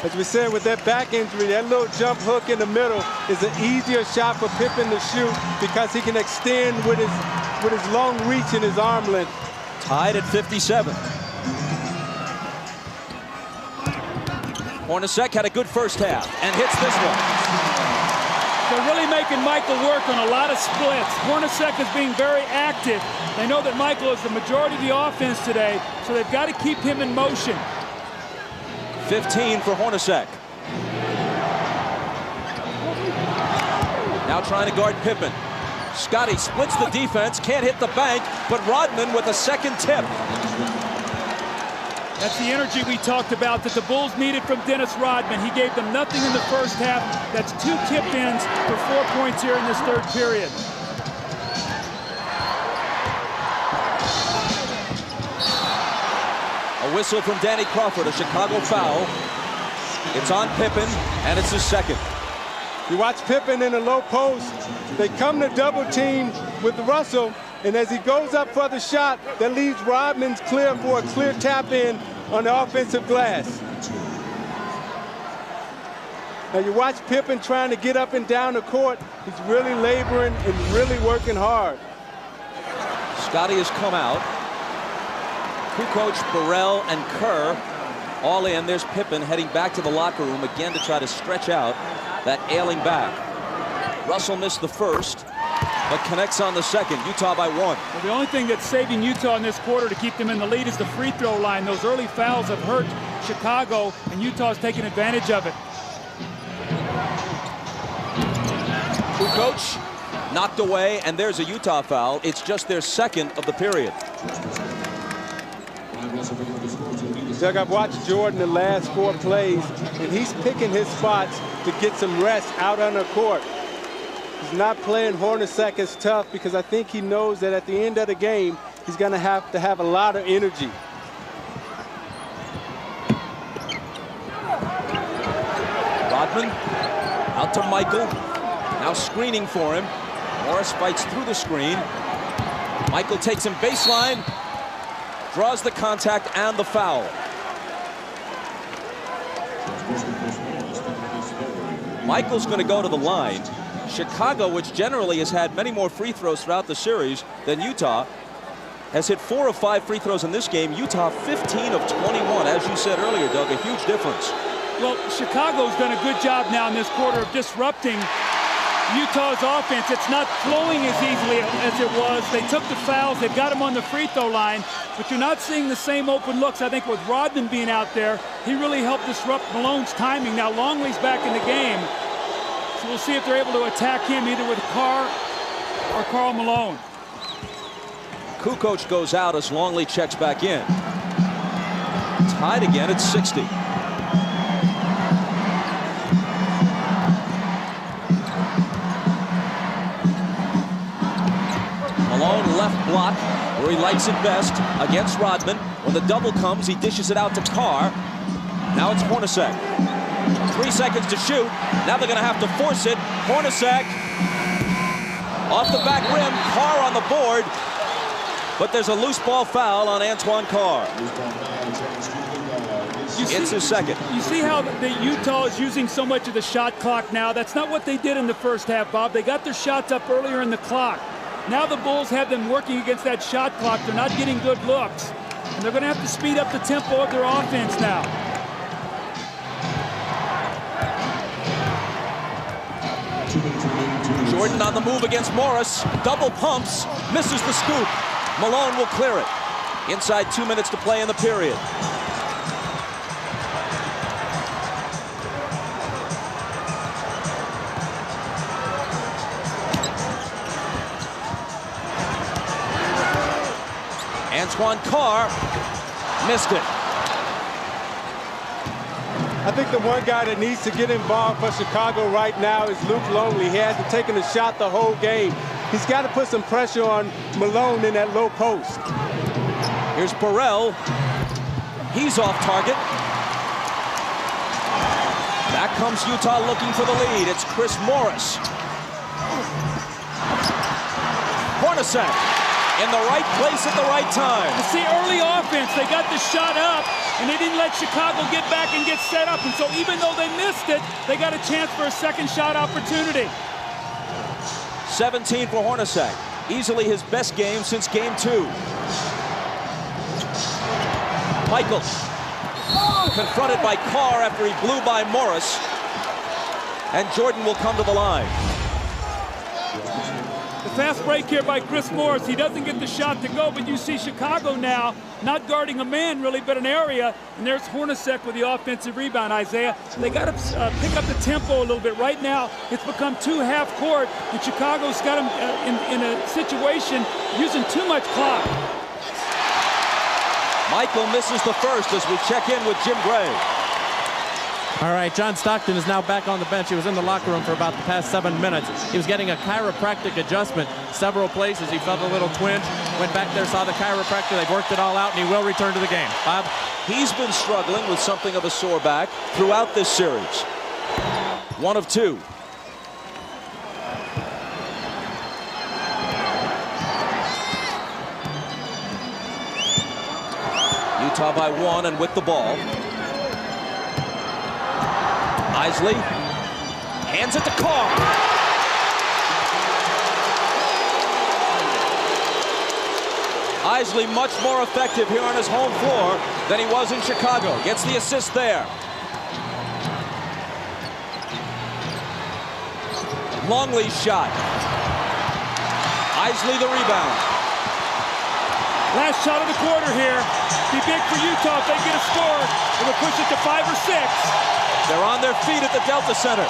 As we said, with that back injury, that little jump hook in the middle is an easier shot for Pippen to shoot because he can extend with his long reach and his arm length. Tied at 57. Hornacek had a good first half and hits this one. They're really making Michael work on a lot of splits. Hornacek is being very active. They know that Michael is the majority of the offense today, so they've got to keep him in motion. 15 for Hornacek. Now trying to guard Pippen. Scotty splits the defense, can't hit the bank, but Rodman with a second tip. That's the energy we talked about that the Bulls needed from Dennis Rodman. He gave them nothing in the first half. That's 2 tip-ins for 4 points here in this third period. A whistle from Danny Crawford, a Chicago foul. It's on Pippen, and it's his second. You watch Pippen in the low post. They come to double team with Russell, and as he goes up for the shot, that leaves Rodman's clear for a clear tap in on the offensive glass. Now you watch Pippen trying to get up and down the court. He's really laboring and really working hard. Scotty has come out. Kukoc, Burrell, and Kerr all in. There's Pippen heading back to the locker room again to try to stretch out that ailing back. Russell missed the first, but connects on the second. Utah by 1. Well, the only thing that's saving Utah in this quarter to keep them in the lead is the free throw line. Those early fouls have hurt Chicago, and Utah's taking advantage of it. Kukoc knocked away, and there's a Utah foul. It's just their second of the period. Doug, I've watched Jordan the last 4 plays, and he's picking his spots to get some rest out on the court. He's not playing Hornacek as tough because I think he knows that at the end of the game, he's going to have a lot of energy. Rodman out to Michael. Now screening for him. Morris fights through the screen. Michael takes him baseline. Draws the contact and the foul. Michael's going to go to the line. Chicago, which generally has had many more free throws throughout the series than Utah, has hit 4 of 5 free throws in this game. Utah 15 of 21. As you said earlier, Doug, a huge difference. Well, Chicago's done a good job now in this quarter of disrupting Utah's offense. It's not flowing as easily as it was. They took the fouls. They've got him on the free throw line, but you're not seeing the same open looks. I think with Rodman being out there, he really helped disrupt Malone's timing. Now Longley's back in the game, so we'll see if they're able to attack him either with Carr or Karl Malone. Kukoc goes out as Longley checks back in. Tied again at 60. Malone left block where he likes it best against Rodman. When the double comes, he dishes it out to Carr. Now it's Hornacek. 3 seconds to shoot. Now they're going to have to force it. Hornacek off the back rim. Carr on the board. But there's a loose ball foul on Antoine Carr. It's his second. You see how the Utah is using so much of the shot clock now? That's not what they did in the first half, Bob. They got their shots up earlier in the clock. Now the Bulls have them working against that shot clock. They're not getting good looks. And they're going to have to speed up the tempo of their offense now. Jordan on the move against Morris. Double pumps. Misses the scoop. Malone will clear it. Inside 2 minutes to play in the period. Antoine Carr missed it. I think the one guy that needs to get involved for Chicago right now is Luke Longley. He hasn't taken a shot the whole game. He's got to put some pressure on Malone in that low post. Here's Burrell. He's off target. Back comes Utah looking for the lead. It's Chris Morris. Hornacek in the right place at the right time. You see, early offense, they got the shot up, and they didn't let Chicago get back and get set up. And so even though they missed it, they got a chance for a second shot opportunity. 17 for Hornacek. Easily his best game since game 2. Michael confronted by Carr after he blew by Morris. And Jordan will come to the line. The fast break here by Chris Morris. He doesn't get the shot to go, but you see Chicago now not guarding a man really, but an area. And there's Hornacek with the offensive rebound, Isaiah. They got to pick up the tempo a little bit. Right now, it's become 2 half court, and Chicago's got them in a situation using too much clock. Michael misses the first as we check in with Jim Gray. All right, John Stockton is now back on the bench. He was in the locker room for about the past 7 minutes. He was getting a chiropractic adjustment several places. He felt a little twinge, went back there, saw the chiropractor. They've worked it all out, and he will return to the game. Bob? He's been struggling with something of a sore back throughout this series. 1 of 2. Utah by 1 and with the ball. Isley hands it to Carr. Isley much more effective here on his home floor than he was in Chicago. Gets the assist there. Longley's shot. Isley the rebound. Last shot of the quarter here. Be big for Utah if they get a score. It will push it to 5 or 6. They're on their feet at the Delta Center.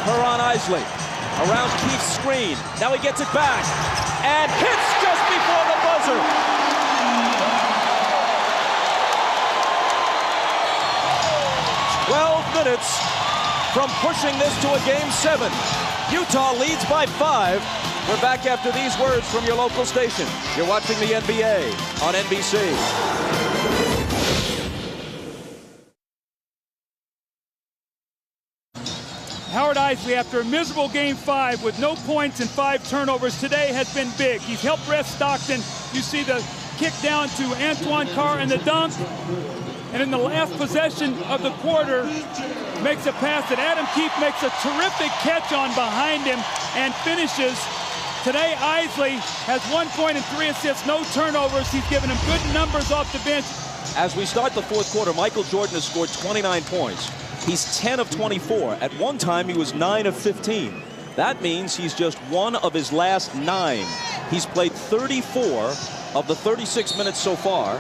Kerr on Isley. Around Keith's screen. Now he gets it back. And hits just before the buzzer. Minutes from pushing this to a Game 7. Utah leads by 5. We're back after these words from your local station. You're watching the NBA on NBC. Howard Isley, after a miserable Game 5 with no points and 5 turnovers, today has been big. He's helped rest Stockton. You see the kick down to Antoine Carr and the dunk. And in the last possession of the quarter, makes a pass that Adam Keefe makes a terrific catch on behind him and finishes. Today, Isley has 1 point and 3 assists, no turnovers. He's given him good numbers off the bench. As we start the fourth quarter, Michael Jordan has scored 29 points. He's 10 of 24. At one time, he was 9 of 15. That means he's just 1 of his last 9. He's played 34 of the 36 minutes so far,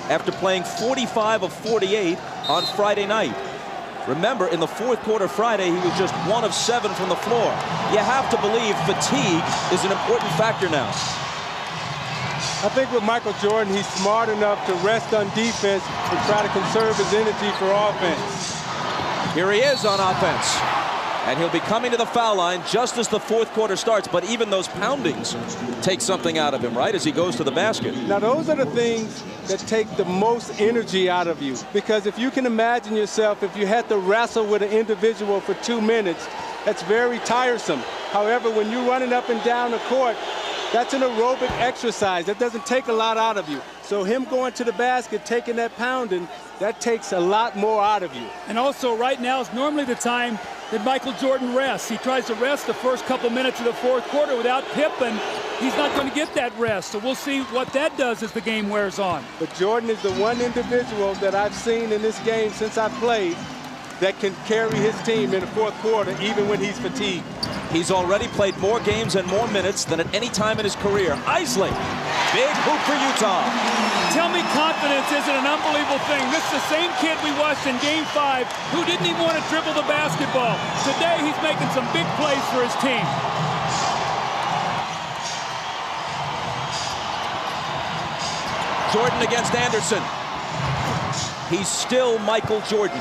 after playing 45 of 48 on Friday night. Remember, in the fourth quarter Friday, he was just 1 of 7 from the floor. You have to believe fatigue is an important factor now. I think with Michael Jordan, he's smart enough to rest on defense and try to conserve his energy for offense. Here he is on offense. And he'll be coming to the foul line just as the fourth quarter starts. But even those poundings take something out of him, right, as he goes to the basket. Now, those are the things that take the most energy out of you. Because if you can imagine yourself, if you had to wrestle with an individual for 2 minutes, that's very tiresome. However, when you're running up and down the court, that's an aerobic exercise. That doesn't take a lot out of you. So him going to the basket, taking that pounding, that takes a lot more out of you. And also, right now is normally the time that Michael Jordan rests. He tries to rest the first couple minutes of the fourth quarter without Pippen. He's not going to get that rest. So we'll see what that does as the game wears on. But Jordan is the one individual that I've seen in this game since I've played that can carry his team in the fourth quarter, even when he's fatigued. He's already played more games and more minutes than at any time in his career. Isley, big hoop for Utah. Tell me confidence isn't an unbelievable thing. This is the same kid we watched in Game 5 who didn't even want to dribble the basketball. Today, he's making some big plays for his team. Jordan against Anderson. He's still Michael Jordan.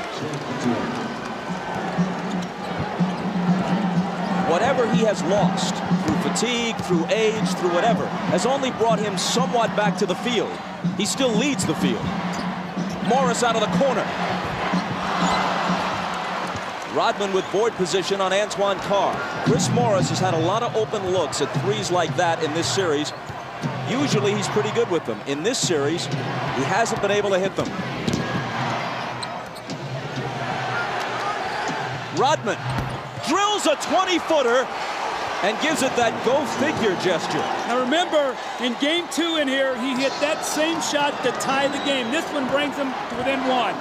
Whatever he has lost through fatigue, through age, through whatever, has only brought him somewhat back to the field. He still leads the field. Morris out of the corner. Rodman with board position on Antoine Carr. Chris Morris has had a lot of open looks at threes like that in this series. Usually he's pretty good with them. In this series, he hasn't been able to hit them. Rodman drills a 20-footer and gives it that go-figure gesture. Now remember, in Game 2 in here, he hit that same shot to tie the game. This one brings him to within 1.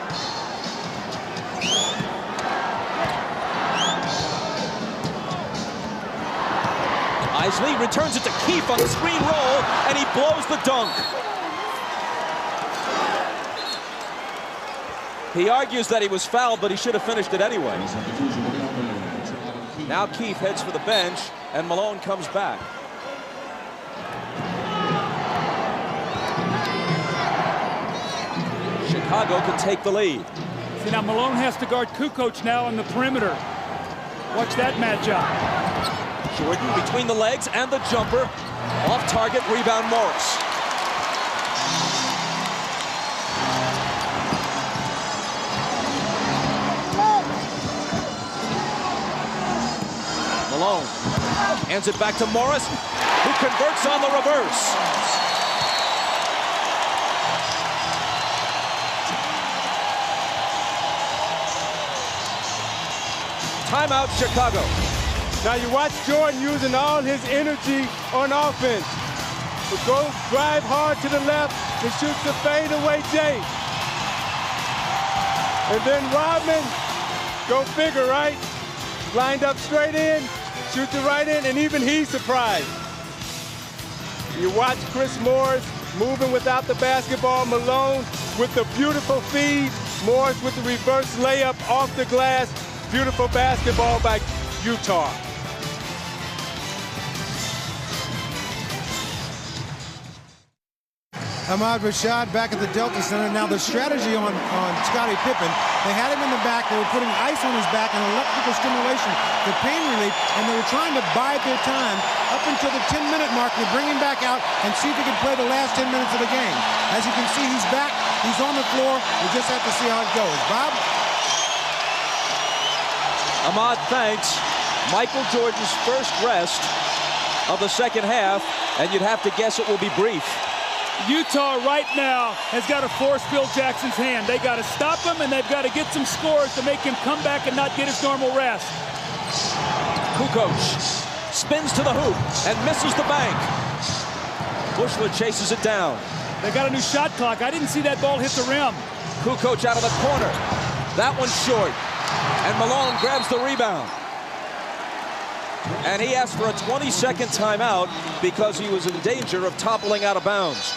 Isley returns it to Keefe on the screen roll, and he blows the dunk. He argues that he was fouled, but he should have finished it anyway. Now Keith heads for the bench, and Malone comes back. Chicago can take the lead. See, now Malone has to guard Kukoc now on the perimeter. Watch that matchup. Jordan between the legs and the jumper. Off target, rebound Morris. Malone hands it back to Morris, who converts on the reverse. Timeout, Chicago. Now you watch Jordan using all his energy on offense. He goes, drive hard to the left, and shoots a fadeaway J. And then Rodman, go figure, right? Lined up straight in, shoots it right in, and even he's surprised. You watch Chris Morris moving without the basketball. Malone with the beautiful feed. Morris with the reverse layup off the glass. Beautiful basketball by Utah. Ahmad Rashad back at the Delta Center. Now the strategy on Scottie Pippen, they had him in the back. They were putting ice on his back and electrical stimulation for pain relief, and they were trying to bide their time up until the 10-minute mark to bring him back out and see if he could play the last 10 minutes of the game. As you can see, he's back. He's on the floor. We just have to see how it goes. Bob? Ahmad thanks. Michael Jordan's first rest of the second half, and you'd have to guess it will be brief. Utah right now has got to force Phil Jackson's hand. They got to stop him, and they've got to get some scores to make him come back and not get his normal rest. Kukoc spins to the hoop and misses the bank. Bushler chases it down. They got a new shot clock. I didn't see that ball hit the rim. Kukoc out of the corner. That one's short. And Malone grabs the rebound. And he asked for a 20-second timeout because he was in danger of toppling out of bounds.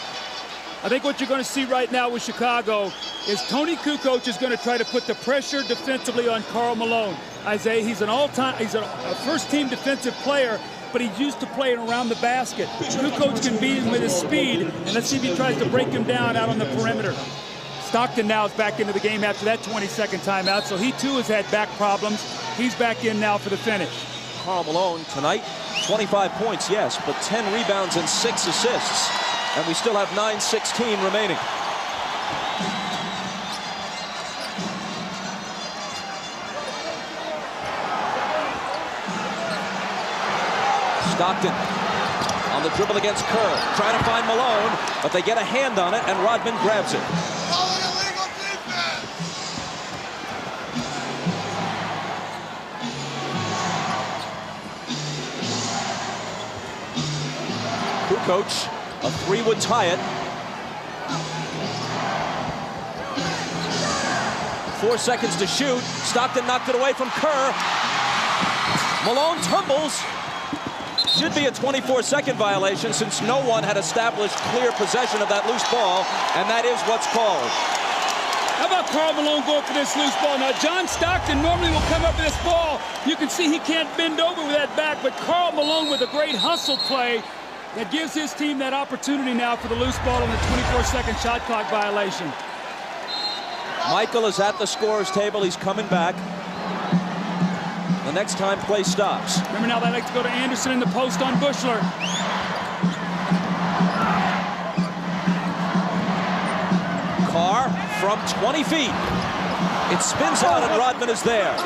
I think what you're going to see right now with Chicago is Tony Kukoc is going to try to put the pressure defensively on Karl Malone. Isaiah, he's he's a first-team defensive player, but he's used to playing around the basket. Kukoc can beat him with his speed, and let's see if he tries to break him down out on the perimeter. Stockton now is back into the game after that 20-second timeout, so he too has had back problems. He's back in now for the finish. Karl Malone tonight, 25 points, yes, but 10 rebounds and 6 assists. And we still have 9:16 remaining. Stockton on the dribble against Kerr, trying to find Malone, but they get a hand on it, and Rodman grabs it. Kukoc, a three would tie it. 4 seconds to shoot. Stockton knocked it away from Kerr. Malone tumbles. Should be a 24-second violation since no one had established clear possession of that loose ball, and that is what's called. How about Karl Malone going for this loose ball? Now, John Stockton normally will come up with this ball. You can see he can't bend over with that back, but Karl Malone with a great hustle play that gives his team that opportunity now for the loose ball on the 24-second shot clock violation. Michael is at the scorer's table. He's coming back. The next time play stops. Remember now they like to go to Anderson in the post on Bushler. Carr from 20 feet. It spins out and Rodman is there.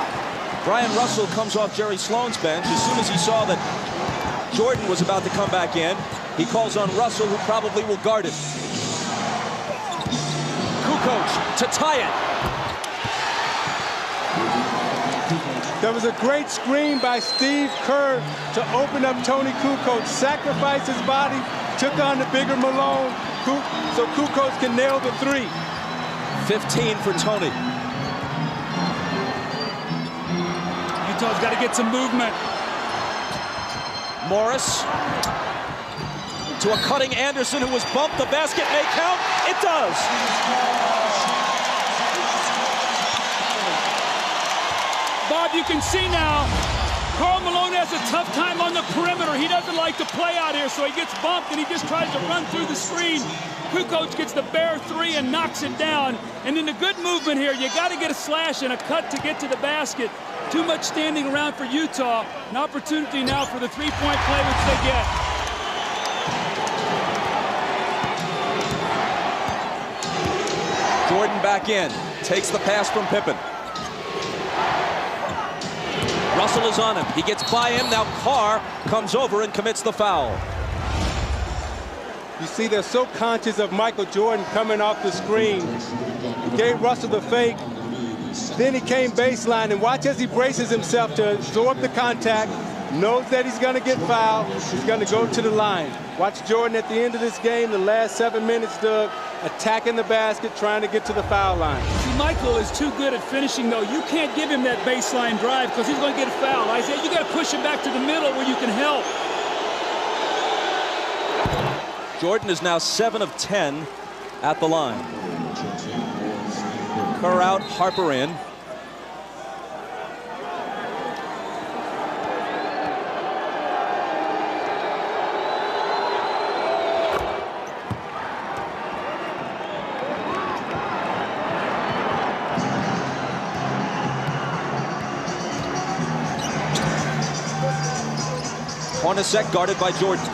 Brian Russell comes off Jerry Sloan's bench. As soon as he saw that Jordan was about to come back in, he calls on Russell, who probably will guard it. Kukoc to tie it. There was a great screen by Steve Kerr to open up Tony Kukoc, sacrificed his body, took on the bigger Malone, so Kukoc can nail the three. 15 for Tony. Utah's got to get some movement. Morris to a cutting Anderson, who was bumped. The basket may count. It does. Bob, you can see now, Karl tough time on the perimeter. He doesn't like to play out here, so he gets bumped and he just tries to run through the screen. Kukoc gets the bare three and knocks it down. And in the good movement here, you got to get a slash and a cut to get to the basket. Too much standing around for Utah. An opportunity now for the three-point play, which they get. Jordan back in, takes the pass from Pippen. Russell is on him. He gets by him. Now Carr comes over and commits the foul. You see, they're so conscious of Michael Jordan coming off the screen. He gave Russell the fake. Then he came baseline, and watch as he braces himself to absorb the contact. Knows that he's going to get fouled. He's going to go to the line. Watch Jordan at the end of this game, the last 7 minutes, Doug, attacking the basket, trying to get to the foul line. See, Michael is too good at finishing, though. You can't give him that baseline drive because he's going to get a foul. Isaiah, you got to push him back to the middle where you can help. Jordan is now 7 of 10 at the line. Kerr out, Harper in. Hornacek guarded by Jordan.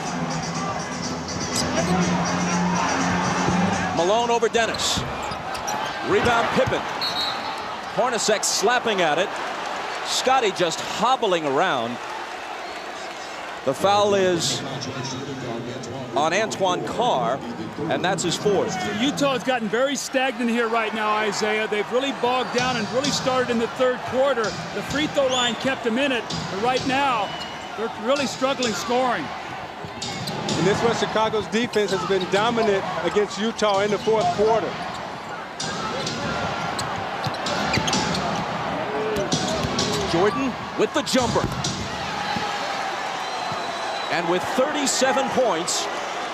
Malone over Dennis. Rebound Pippen. Hornacek slapping at it. Scotty just hobbling around. The foul is on Antoine Carr, and that's his fourth. Utah has gotten very stagnant here right now, Isaiah. They've really bogged down and really started in the third quarter. The free throw line kept them in it, but right now they're really struggling scoring. And this was Chicago's defense has been dominant against Utah in the fourth quarter. Jordan with the jumper. And with 37 points,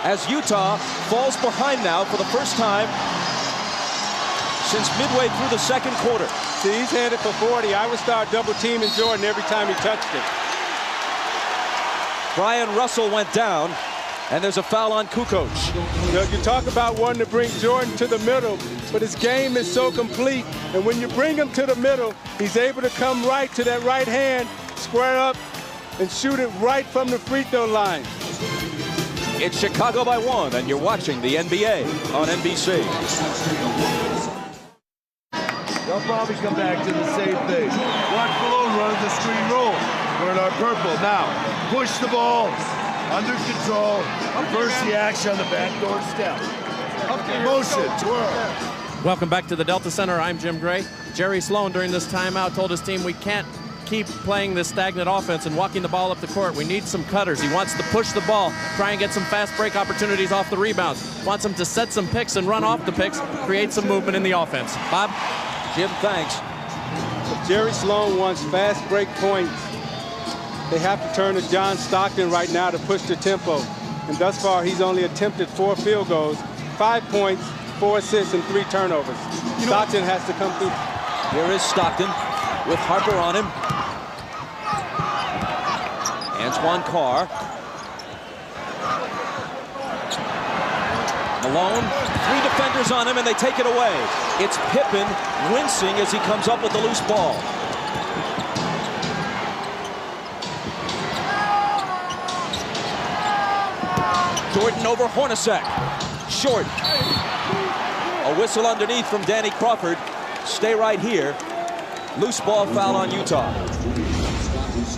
as Utah falls behind now for the first time since midway through the second quarter. See, he's headed for 40. I would start double teaming Jordan every time he touched it. Brian Russell went down, and there's a foul on Kukoc. You talk about wanting to bring Jordan to the middle, but his game is so complete. And when you bring him to the middle, he's able to come right to that right hand, square up, and shoot it right from the free throw line. It's Chicago by 1, and you're watching the NBA on NBC. They'll probably come back to the same thing. Watch Malone run the screen roll. We're in our purple. Now, push the ball. Under control. Reverse the action on the backdoor step. Motion, twirl. Welcome back to the Delta Center. I'm Jim Gray. Jerry Sloan during this timeout told his team we can't keep playing this stagnant offense and walking the ball up the court. We need some cutters. He wants to push the ball, try and get some fast break opportunities off the rebounds. Wants them to set some picks and run off the picks, create some movement in the offense. Bob? Jim, thanks. Jerry Sloan wants fast break points. They have to turn to John Stockton right now to push the tempo. And thus far, he's only attempted 4 field goals, 5 points, 4 assists, and 3 turnovers. Stockton has to come through. Here is Stockton with Harper on him. Antoine Carr. Malone, 3 defenders on him, and they take it away. It's Pippen wincing as he comes up with the loose ball. Jordan over Hornacek. Short. A whistle underneath from Danny Crawford. Stay right here. Loose ball foul on Utah.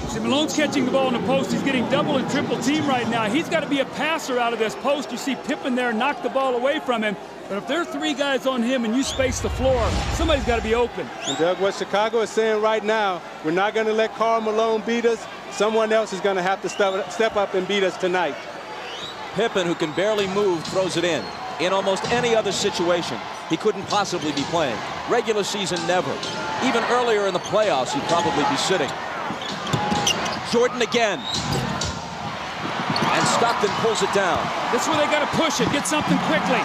See, Malone's catching the ball in the post. He's getting double and triple team right now. He's got to be a passer out of this post. You see Pippen there knock the ball away from him. But if there are 3 guys on him and you space the floor, somebody's got to be open. And Doug, what Chicago is saying right now, we're not going to let Karl Malone beat us. Someone else is going to have to step up and beat us tonight. Pippen, who can barely move, throws it in. In almost any other situation, he couldn't possibly be playing. Regular season, never. Even earlier in the playoffs, he'd probably be sitting. Jordan again. And Stockton pulls it down. This is where they got to push it, get something quickly.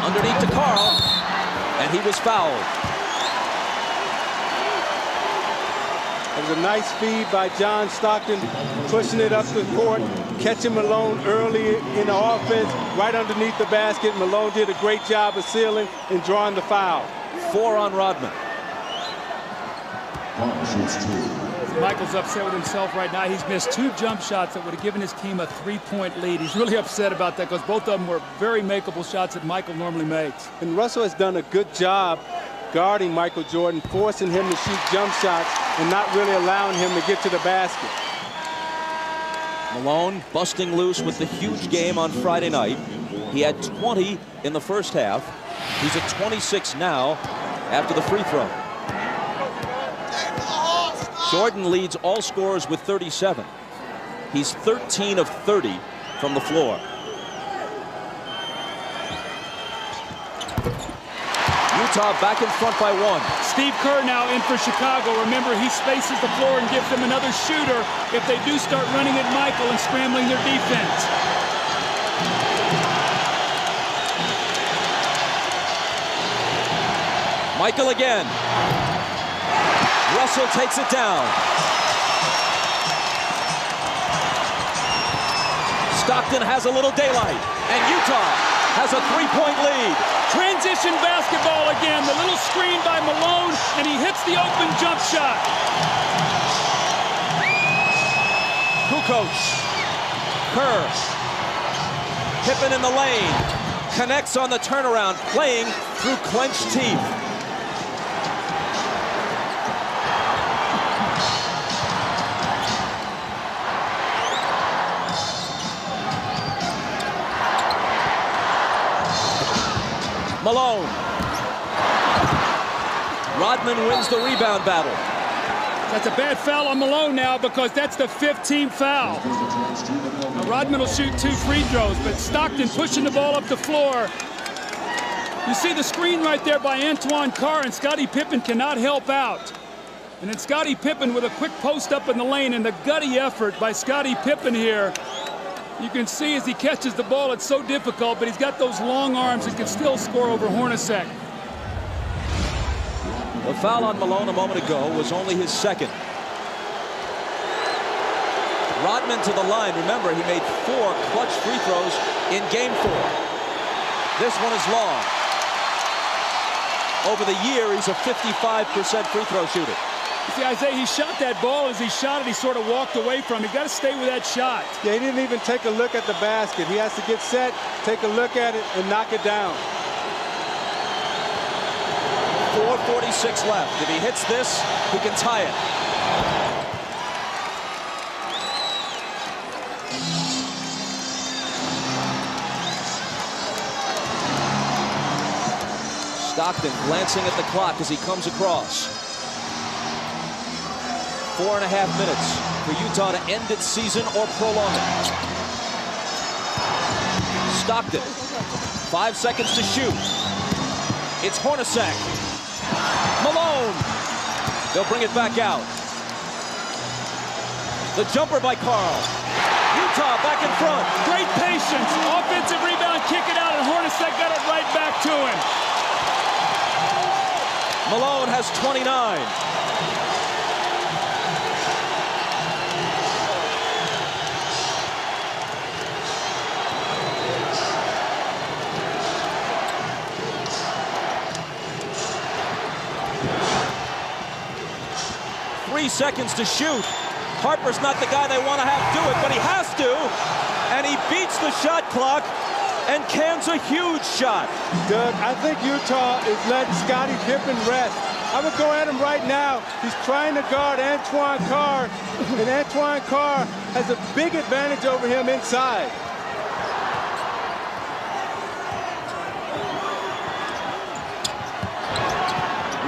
Underneath to Carl, and he was fouled. was a nice feed by John Stockton, pushing it up the court, catching Malone early in the offense, right underneath the basket. Malone did a great job of sealing and drawing the foul. 4 on Rodman. Michael's upset with himself right now. He's missed 2 jump shots that would have given his team a 3-point lead. He's really upset about that because both of them were very makeable shots that Michael normally makes. And Russell has done a good job guarding Michael Jordan, forcing him to shoot jump shots and not really allowing him to get to the basket. Malone busting loose with the huge game on Friday night. He had 20 in the first half. He's at 26 now after the free throw. Jordan leads all scorers with 37. He's 13 of 30 from the floor. Utah back in front by 1. Steve Kerr now in for Chicago. Remember, he spaces the floor and gives them another shooter if they do start running at Michael and scrambling their defense. Michael again. Russell takes it down. Stockton has a little daylight, and Utah has a 3-point lead. Transition basketball again. The little screen by Malone, and he hits the open jump shot. Kukoc. Kerr. Pippen in the lane. Connects on the turnaround, playing through clenched teeth. Malone. Rodman wins the rebound battle. That's a bad foul on Malone now because that's the 5th team foul. Now Rodman will shoot 2 free throws, but Stockton pushing the ball up the floor. You see the screen right there by Antoine Carr, and Scottie Pippen cannot help out. And then Scottie Pippen with a quick post up in the lane, and the gutty effort by Scottie Pippen here. You can see as he catches the ball, it's so difficult, but he's got those long arms and can still score over Hornacek. The foul on Malone a moment ago was only his 2nd. Rodman to the line. Remember, he made 4 clutch free throws in game 4. This one is long. Over the year, he's a 55% free throw shooter. See, Isaiah, he shot that ball. As he shot it, he sort of walked away from it. You've got to stay with that shot. Yeah, he didn't even take a look at the basket. He has to get set, take a look at it, and knock it down. 4:46 left. If he hits this, he can tie it. Stockton glancing at the clock as he comes across. 4.5 minutes for Utah to end its season or prolong it. Stockton, 5 seconds to shoot. It's Hornacek. Malone. They'll bring it back out. The jumper by Carl. Utah back in front. Great patience. Offensive rebound, kick it out, and Hornacek got it right back to him. Malone has 29. Seconds to shoot. Harper's not the guy they want to have do it, but he has to, and he beats the shot clock and cans a huge shot. Doug, I think Utah is letting Scottie Pippen rest. I would go at him right now. He's trying to guard Antoine Carr, and Antoine Carr has a big advantage over him inside.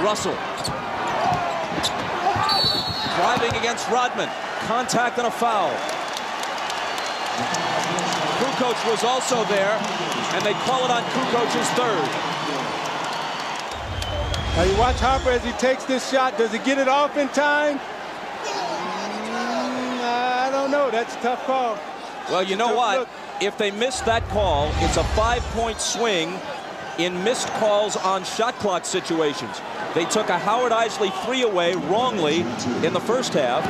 Russell. Driving against Rodman. Contact and a foul. Kukoc was also there, and they call it on Kukoc's 3rd. Now you watch Harper as he takes this shot. Does he get it off in time? I don't know. That's a tough call. Well, you know what? If they miss that call, it's a 5-point swing in missed calls on shot clock situations. They took a Howard Isley 3 away wrongly in the first half.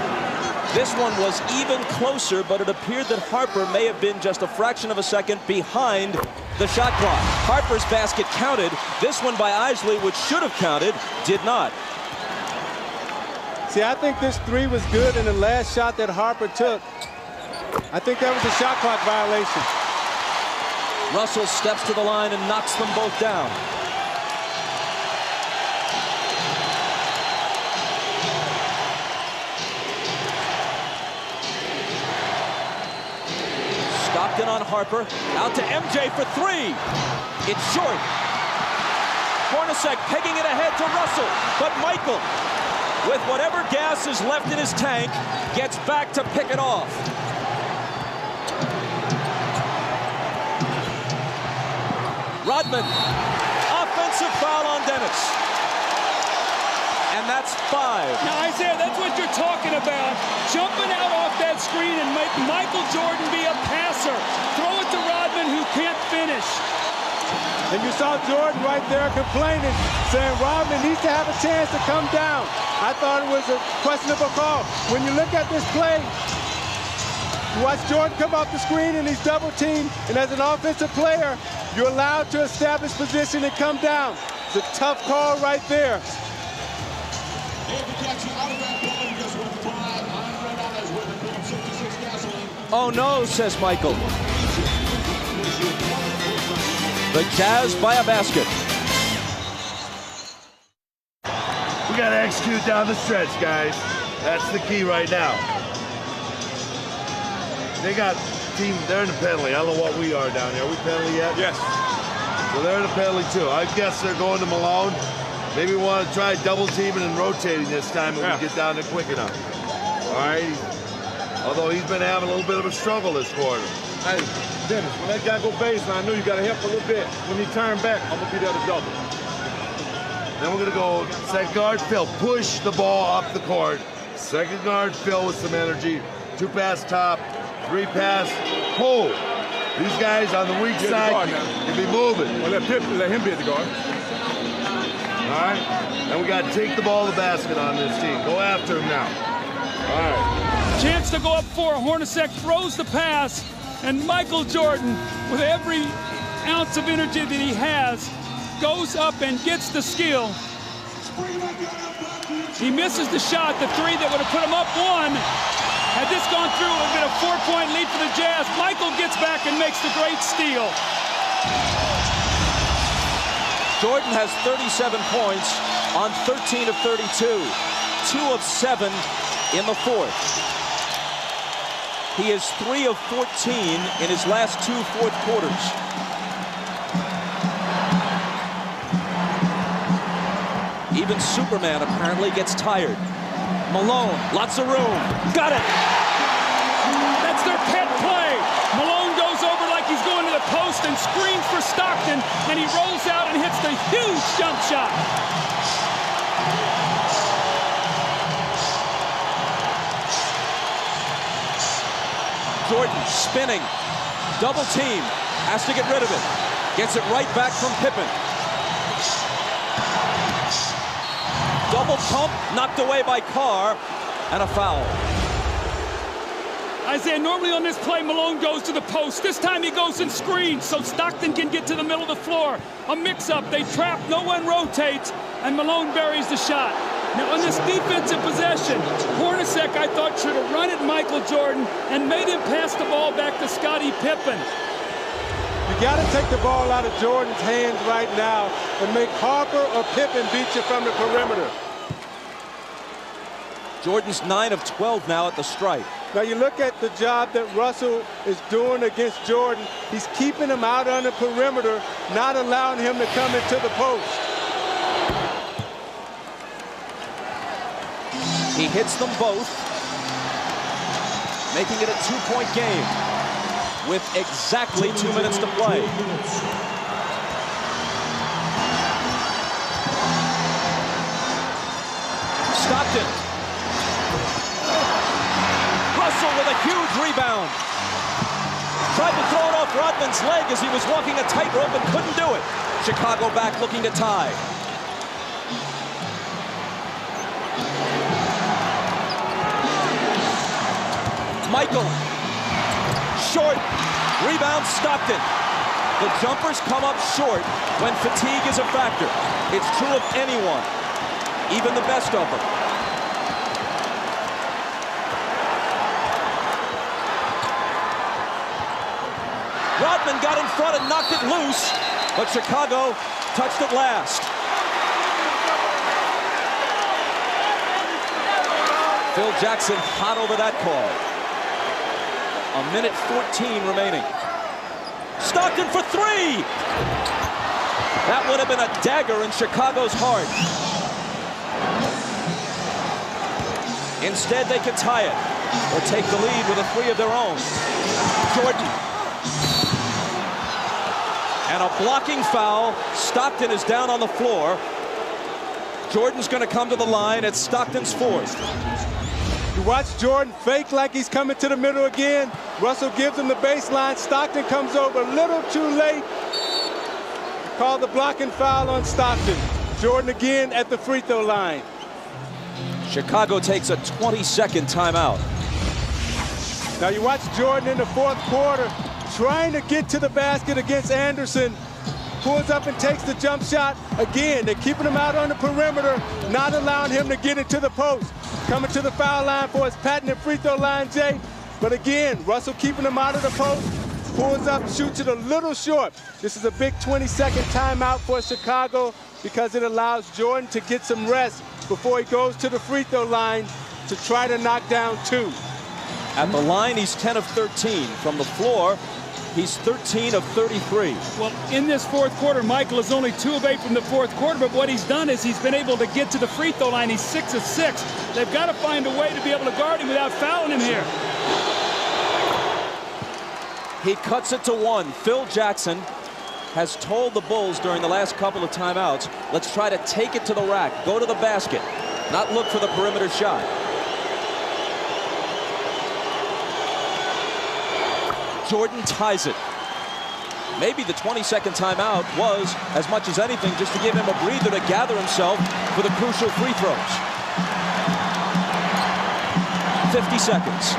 This one was even closer, but it appeared that Harper may have been just a fraction of a second behind the shot clock. Harper's basket counted. This one by Isley, which should have counted, did not. See, I think this 3 was good, and the last shot that Harper took, I think that was a shot clock violation. Russell steps to the line and knocks them both down. Stockton on Harper, out to MJ for 3. It's short. Hornacek pegging it ahead to Russell, but Michael, with whatever gas is left in his tank, gets back to pick it off. Rodman, offensive foul on Dennis. And that's 5. Now, Isaiah, that's what you're talking about. Jumping out off that screen and make Michael Jordan be a passer. Throw it to Rodman, who can't finish. And you saw Jordan right there complaining, saying Rodman needs to have a chance to come down. I thought it was a questionable call. When you look at this play, you watch Jordan come off the screen and he's double teamed, and as an offensive player, you're allowed to establish position and come down. It's a tough call right there. Oh no, says Michael. The Jazz by a basket. We got to execute down the stretch, guys. That's the key right now. They got team, they're in the penalty. I don't know what we are down here. Are we penalty yet? Yes. So they're in the penalty too. I guess they're going to Malone. Maybe we want to try double teaming and rotating this time when we get down there quick enough. All right. Although he's been having a little bit of a struggle this quarter. Hey, Dennis, when that guy go baseline, I know you got to help a little bit. When he turn back, I'm going to be there to double. Then we're going to go second guard, Phil. Push the ball up the court. Second guard, Phil with some energy. 2 pass top, 3 pass, pull. These guys on the weak side can be moving. Well, let him be at the guard. All right. And we got to take the ball to the basket on this team. Go after him now. All right. Chance to go up 4. Hornacek throws the pass, and Michael Jordan, with every ounce of energy that he has, goes up and gets the skill. He misses the shot, the 3 that would have put him up 1. Had this gone through, it would have been a 4-point lead for the Jazz. Michael gets back and makes the great steal. Jordan has 37 points on 13 of 32. 2 of 7 in the 4th. He is 3 of 14 in his last 2 fourth quarters. Even Superman apparently gets tired. Malone, lots of room. Got it! That's their pet play. Malone goes over like he's going to the post and screens for Stockton, and he rolls out and hits the huge jump shot. Jordan spinning, double team, has to get rid of it. Gets it right back from Pippen. Double pump, knocked away by Carr, and a foul. Isaiah, normally on this play, Malone goes to the post. This time he goes and screens so Stockton can get to the middle of the floor. A mix-up, they trap, no one rotates, and Malone buries the shot. Now on this defensive possession, Hornacek, I thought, should have run at Michael Jordan and made him pass the ball back to Scottie Pippen. You got to take the ball out of Jordan's hands right now and make Harper or Pippen beat you from the perimeter. Jordan's 9 of 12 now at the stripe. Now you look at the job that Russell is doing against Jordan. He's keeping him out on the perimeter, not allowing him to come into the post. He hits them both, making it a 2-point game with exactly 2 minutes to play. Stockton. Russell with a huge rebound. Tried to throw it off Rodman's leg as he was walking a tightrope and couldn't do it. Chicago back looking to tie. Michael. Short. Rebound Stockton. The jumpers come up short when fatigue is a factor. It's true of anyone, even the best of them. Rodman got in front and knocked it loose, but Chicago touched it last. Phil Jackson hot over that call. 1:14 remaining. Stockton for three! That would have been a dagger in Chicago's heart. Instead, they could tie it or take the lead with a three of their own. Jordan. And a blocking foul. Stockton is down on the floor. Jordan's going to come to the line at Stockton's fourth. You watch Jordan fake like he's coming to the middle again. Russell gives him the baseline. Stockton comes over a little too late. Call the blocking foul on Stockton. Jordan again at the free throw line. Chicago takes a 20-second timeout. Now you watch Jordan in the fourth quarter trying to get to the basket against Anderson. Pulls up and takes the jump shot. Again, they're keeping him out on the perimeter, not allowing him to get into the post. Coming to the foul line for his patented free throw line, Jay. But again, Russell keeping him out of the post. Pulls up, shoots it a little short. This is a big 20-second timeout for Chicago because it allows Jordan to get some rest before he goes to the free throw line to try to knock down two. At the line, he's 10 of 13. From the floor, he's 13 of 33. Well, in this fourth quarter, Michael is only 2 of 8 from the fourth quarter, but what he's done is he's been able to get to the free throw line. He's 6 of 6. They've got to find a way to be able to guard him without fouling him here. He cuts it to 1. Phil Jackson has told the Bulls during the last couple of timeouts, let's try to take it to the rack, go to the basket, not look for the perimeter shot. Jordan ties it. Maybe the 20-second timeout was, as much as anything, just to give him a breather to gather himself for the crucial free throws. 50 seconds.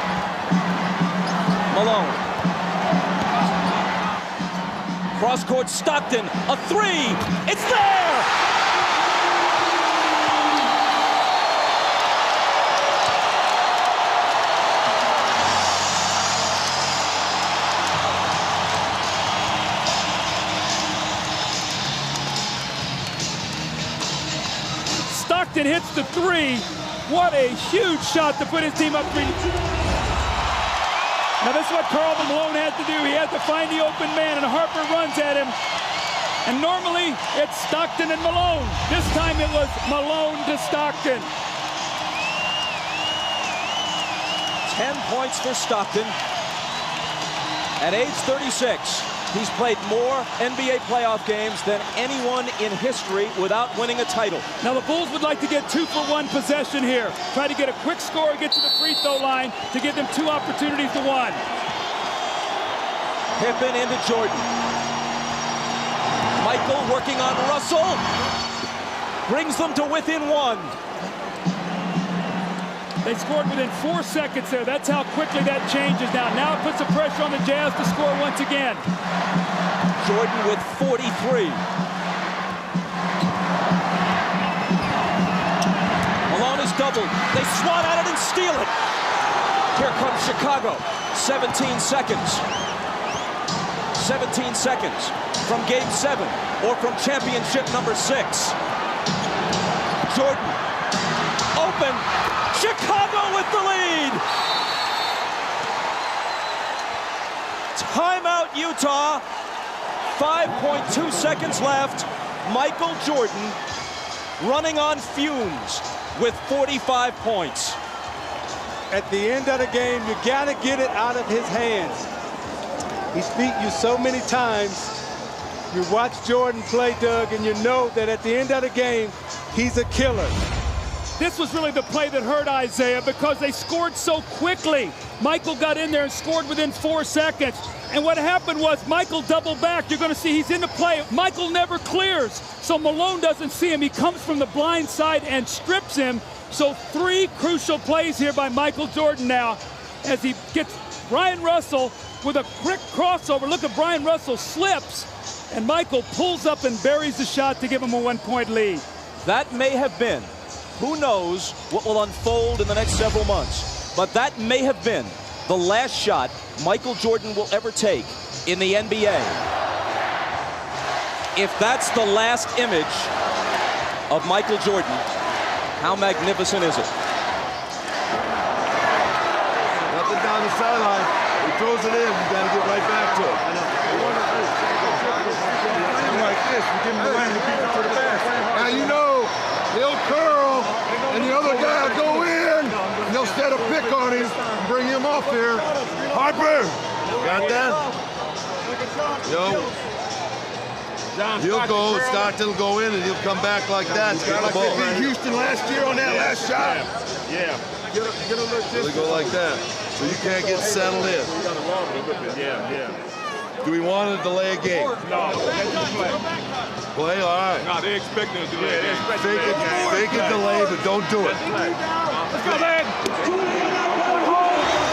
Malone. Cross-court Stockton, a three. It's there! Stockton hits the three. What a huge shot to put his team up 3. Now this is what Carlton Malone had to do. He had to find the open man, and Harper runs at him. And normally it's Stockton and Malone. This time it was Malone to Stockton. 10 points for Stockton. At age 36, he's played more NBA playoff games than anyone in history without winning a title. Now the Bulls would like to get 2-for-1 possession here. Try to get a quick score, get to the free throw line to give them 2 opportunities to 1. Pippen into Jordan. Michael working on Russell. Brings them to within 1. They scored within 4 seconds there. That's how quickly that changes now. Now it puts the pressure on the Jazz to score once again. Jordan with 43. Malone is doubled. They swat at it and steal it. Here comes Chicago. 17 seconds. 17 seconds from Game 7 or from championship number 6. Jordan open. Chicago with the lead. Timeout, Utah. 5.2 seconds left. Michael Jordan running on fumes with 45 points. At the end of the game, you got to get it out of his hands. He's beat you so many times. You watch Jordan play, Doug, and you know that at the end of the game, he's a killer. This was really the play that hurt Isaiah because they scored so quickly. Michael got in there and scored within 4 seconds. And what happened was Michael doubled back. You're going to see he's in the play. Michael never clears. So Malone doesn't see him. He comes from the blind side and strips him. So 3 crucial plays here by Michael Jordan now as he gets Brian Russell with a quick crossover. Look at Brian Russell slips. And Michael pulls up and buries the shot to give him a 1-point lead. That may have been, who knows what will unfold in the next several months, but that may have been the last shot Michael Jordan will ever take in the NBA. If that's the last image of Michael Jordan, how magnificent is it? Nothing down the sideline. He throws it in. You got to get right back to it. Like this, we give him the lane to beat it to the basket. Now you know he'll curl, and the other guy will go in, and they'll set a pick on him and bring him off here. Harper, got that? Yo. He'll go, Stockton will go in, and he'll come back like that to get the ball. Beat Houston last year on that last shot. Yeah. Get a look He'll go like that, so you can't get settled in. Yeah. Do we want to delay a game? No. Play, all right. No, they expecting us to delay. Fake it delay, but don't do it. Let's go, man.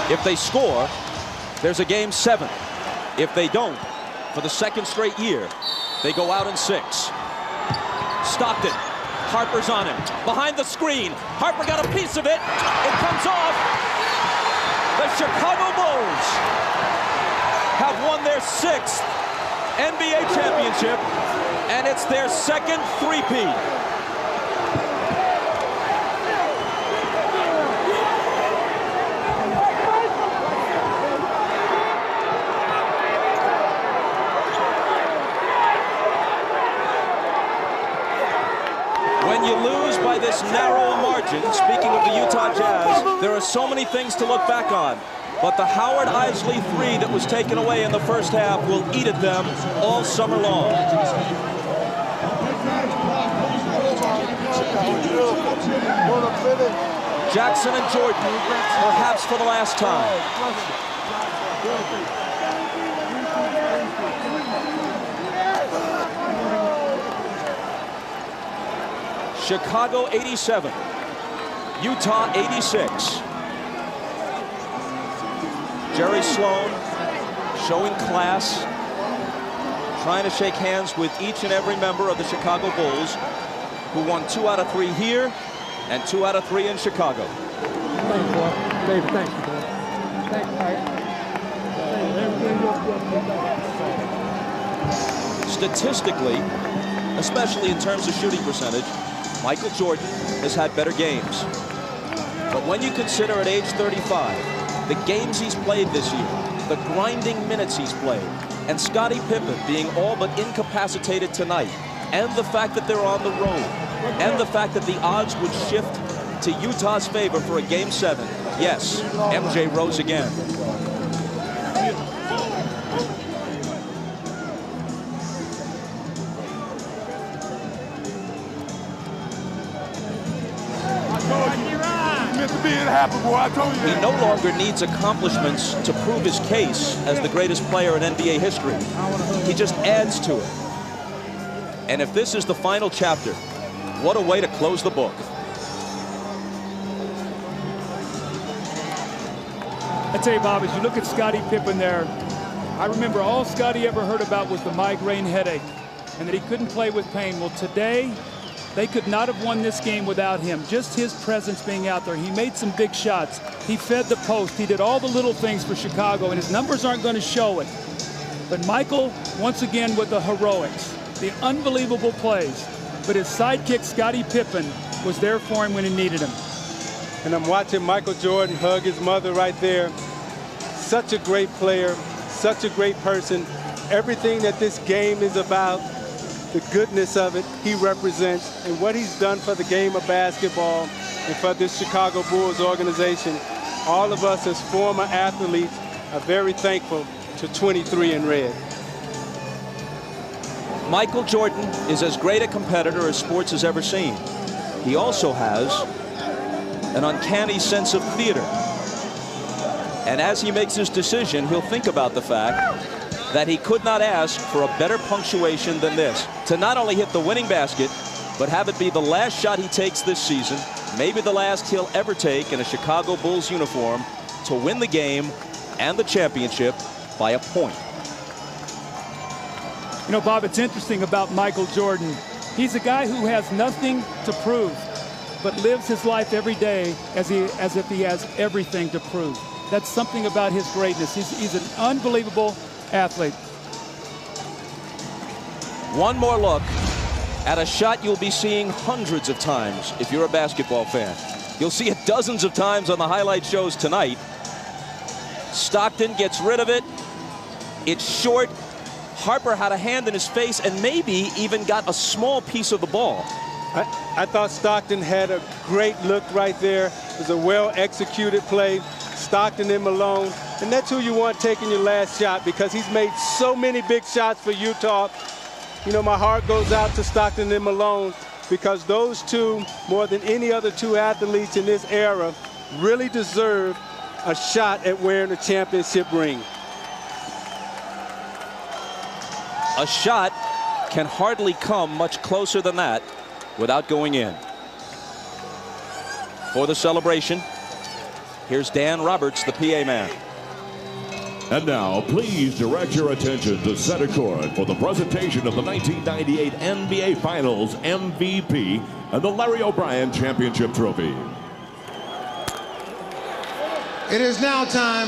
If they score, there's a game 7. If they don't, for the 2nd straight year, they go out in 6. Stockton, Harper's on him. Behind the screen, Harper got a piece of it. It comes off. The Chicago Bulls have won their 6th NBA championship, and it's their 2nd three-peat. When you lose by this narrow a margin, speaking of the Utah Jazz, there are so many things to look back on. But the Howard Isley 3 that was taken away in the first half will eat at them all summer long. Jackson and Jordan, perhaps for the last time. Chicago 87, Utah 86. Jerry Sloan showing class, trying to shake hands with each and every member of the Chicago Bulls, who won 2 out of 3 here and 2 out of 3 in Chicago. Thanks, boy. David, thank you, boy. Thanks, Statistically, especially in terms of shooting percentage, Michael Jordan has had better games. But when you consider at age 35, the games he's played this year, the grinding minutes he's played, and Scottie Pippen being all but incapacitated tonight, and the fact that they're on the road, and the fact that the odds would shift to Utah's favor for a Game 7, yes, MJ rose again. He no longer needs accomplishments to prove his case as the greatest player in NBA history. He just adds to it. And if this is the final chapter, what a way to close the book. I tell you, Bob, as you look at Scottie Pippen there, I remember all Scottie ever heard about was the migraine headache and that he couldn't play with pain. Well, today, they could not have won this game without him. Just his presence being out there. He made some big shots. He fed the post. He did all the little things for Chicago, and his numbers aren't going to show it. But Michael, once again, with the heroics, the unbelievable plays. But his sidekick, Scottie Pippen, was there for him when he needed him. And I'm watching Michael Jordan hug his mother right there. Such a great player, such a great person. Everything that this game is about, the goodness of it, he represents, and what he's done for the game of basketball and for this Chicago Bulls organization. All of us as former athletes are very thankful to 23 in red. Michael Jordan is as great a competitor as sports has ever seen. He also has an uncanny sense of theater. And as he makes his decision, he'll think about the fact that he could not ask for a better punctuation than this. To not only hit the winning basket, but have it be the last shot he takes this season, maybe the last he'll ever take in a Chicago Bulls uniform, to win the game and the championship by a point. You know, Bob, it's interesting about Michael Jordan. He's a guy who has nothing to prove, but lives his life every day as if he has everything to prove. That's something about his greatness. He's an unbelievable athlete. One more look at a shot you'll be seeing hundreds of times if you're a basketball fan. You'll see it dozens of times on the highlight shows tonight. Stockton gets rid of it. It's short. Harper had a hand in his face and maybe even got a small piece of the ball. I thought Stockton had a great look right there. It was a well-executed play. Stockton and Malone. And that's who you want taking your last shot, because he's made so many big shots for Utah. You know, my heart goes out to Stockton and Malone, because those two, more than any other two athletes in this era, really deserve a shot at wearing a championship ring. A shot can hardly come much closer than that without going in. For the celebration, here's Dan Roberts, the PA man. And now, please direct your attention to center court for the presentation of the 1998 NBA Finals MVP and the Larry O'Brien Championship Trophy. It is now time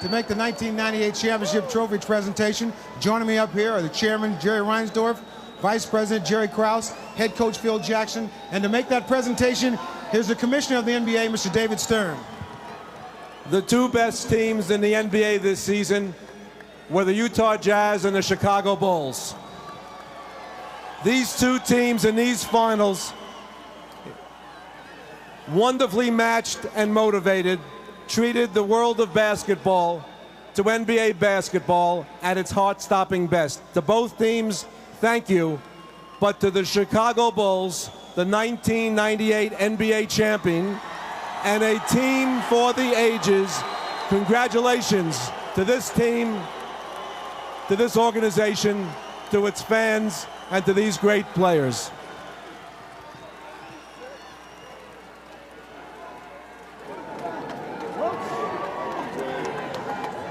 to make the 1998 Championship Trophy presentation. Joining me up here are the chairman, Jerry Reinsdorf, Vice President Jerry Krause, head coach Phil Jackson, and to make that presentation, here's the commissioner of the NBA, Mr. David Stern. The two best teams in the NBA this season were the Utah Jazz and the Chicago Bulls. These two teams in these finals, wonderfully matched and motivated, treated the world of basketball to NBA basketball at its heart-stopping best. To both teams, thank you. But to the Chicago Bulls, the 1998 NBA champion, and a team for the ages, congratulations to this team, to this organization, to its fans, and to these great players.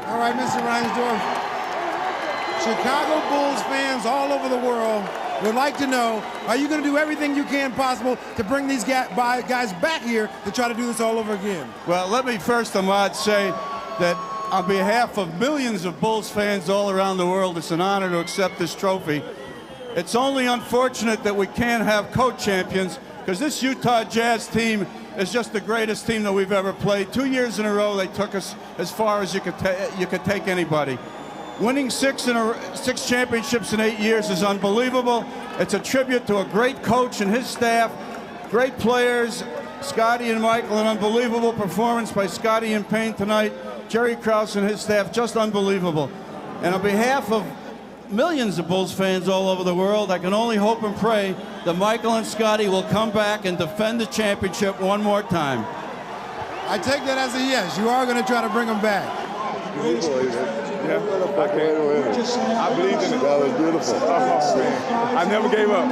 All right, Mr. Reinsdorf. Chicago Bulls fans all over the world would like to know, are you going to do everything you can possible to bring these guys back here to try to do this all over again? Well, let me first, Ahmad, say that on behalf of millions of Bulls fans all around the world, it's an honor to accept this trophy. It's only unfortunate that we can't have co-champions, because this Utah Jazz team is just the greatest team that we've ever played. 2 years in a row, they took us as far as you could take anybody. Winning six championships in 8 years is unbelievable. It's a tribute to a great coach and his staff, great players, Scotty and Michael, an unbelievable performance by Scotty and Payne tonight, Jerry Krause and his staff, just unbelievable. And on behalf of millions of Bulls fans all over the world, I can only hope and pray that Michael and Scotty will come back and defend the championship one more time. I take that as a yes. You are going to try to bring them back. Yeah, I believed in it. That was beautiful. Oh, man. I never gave up.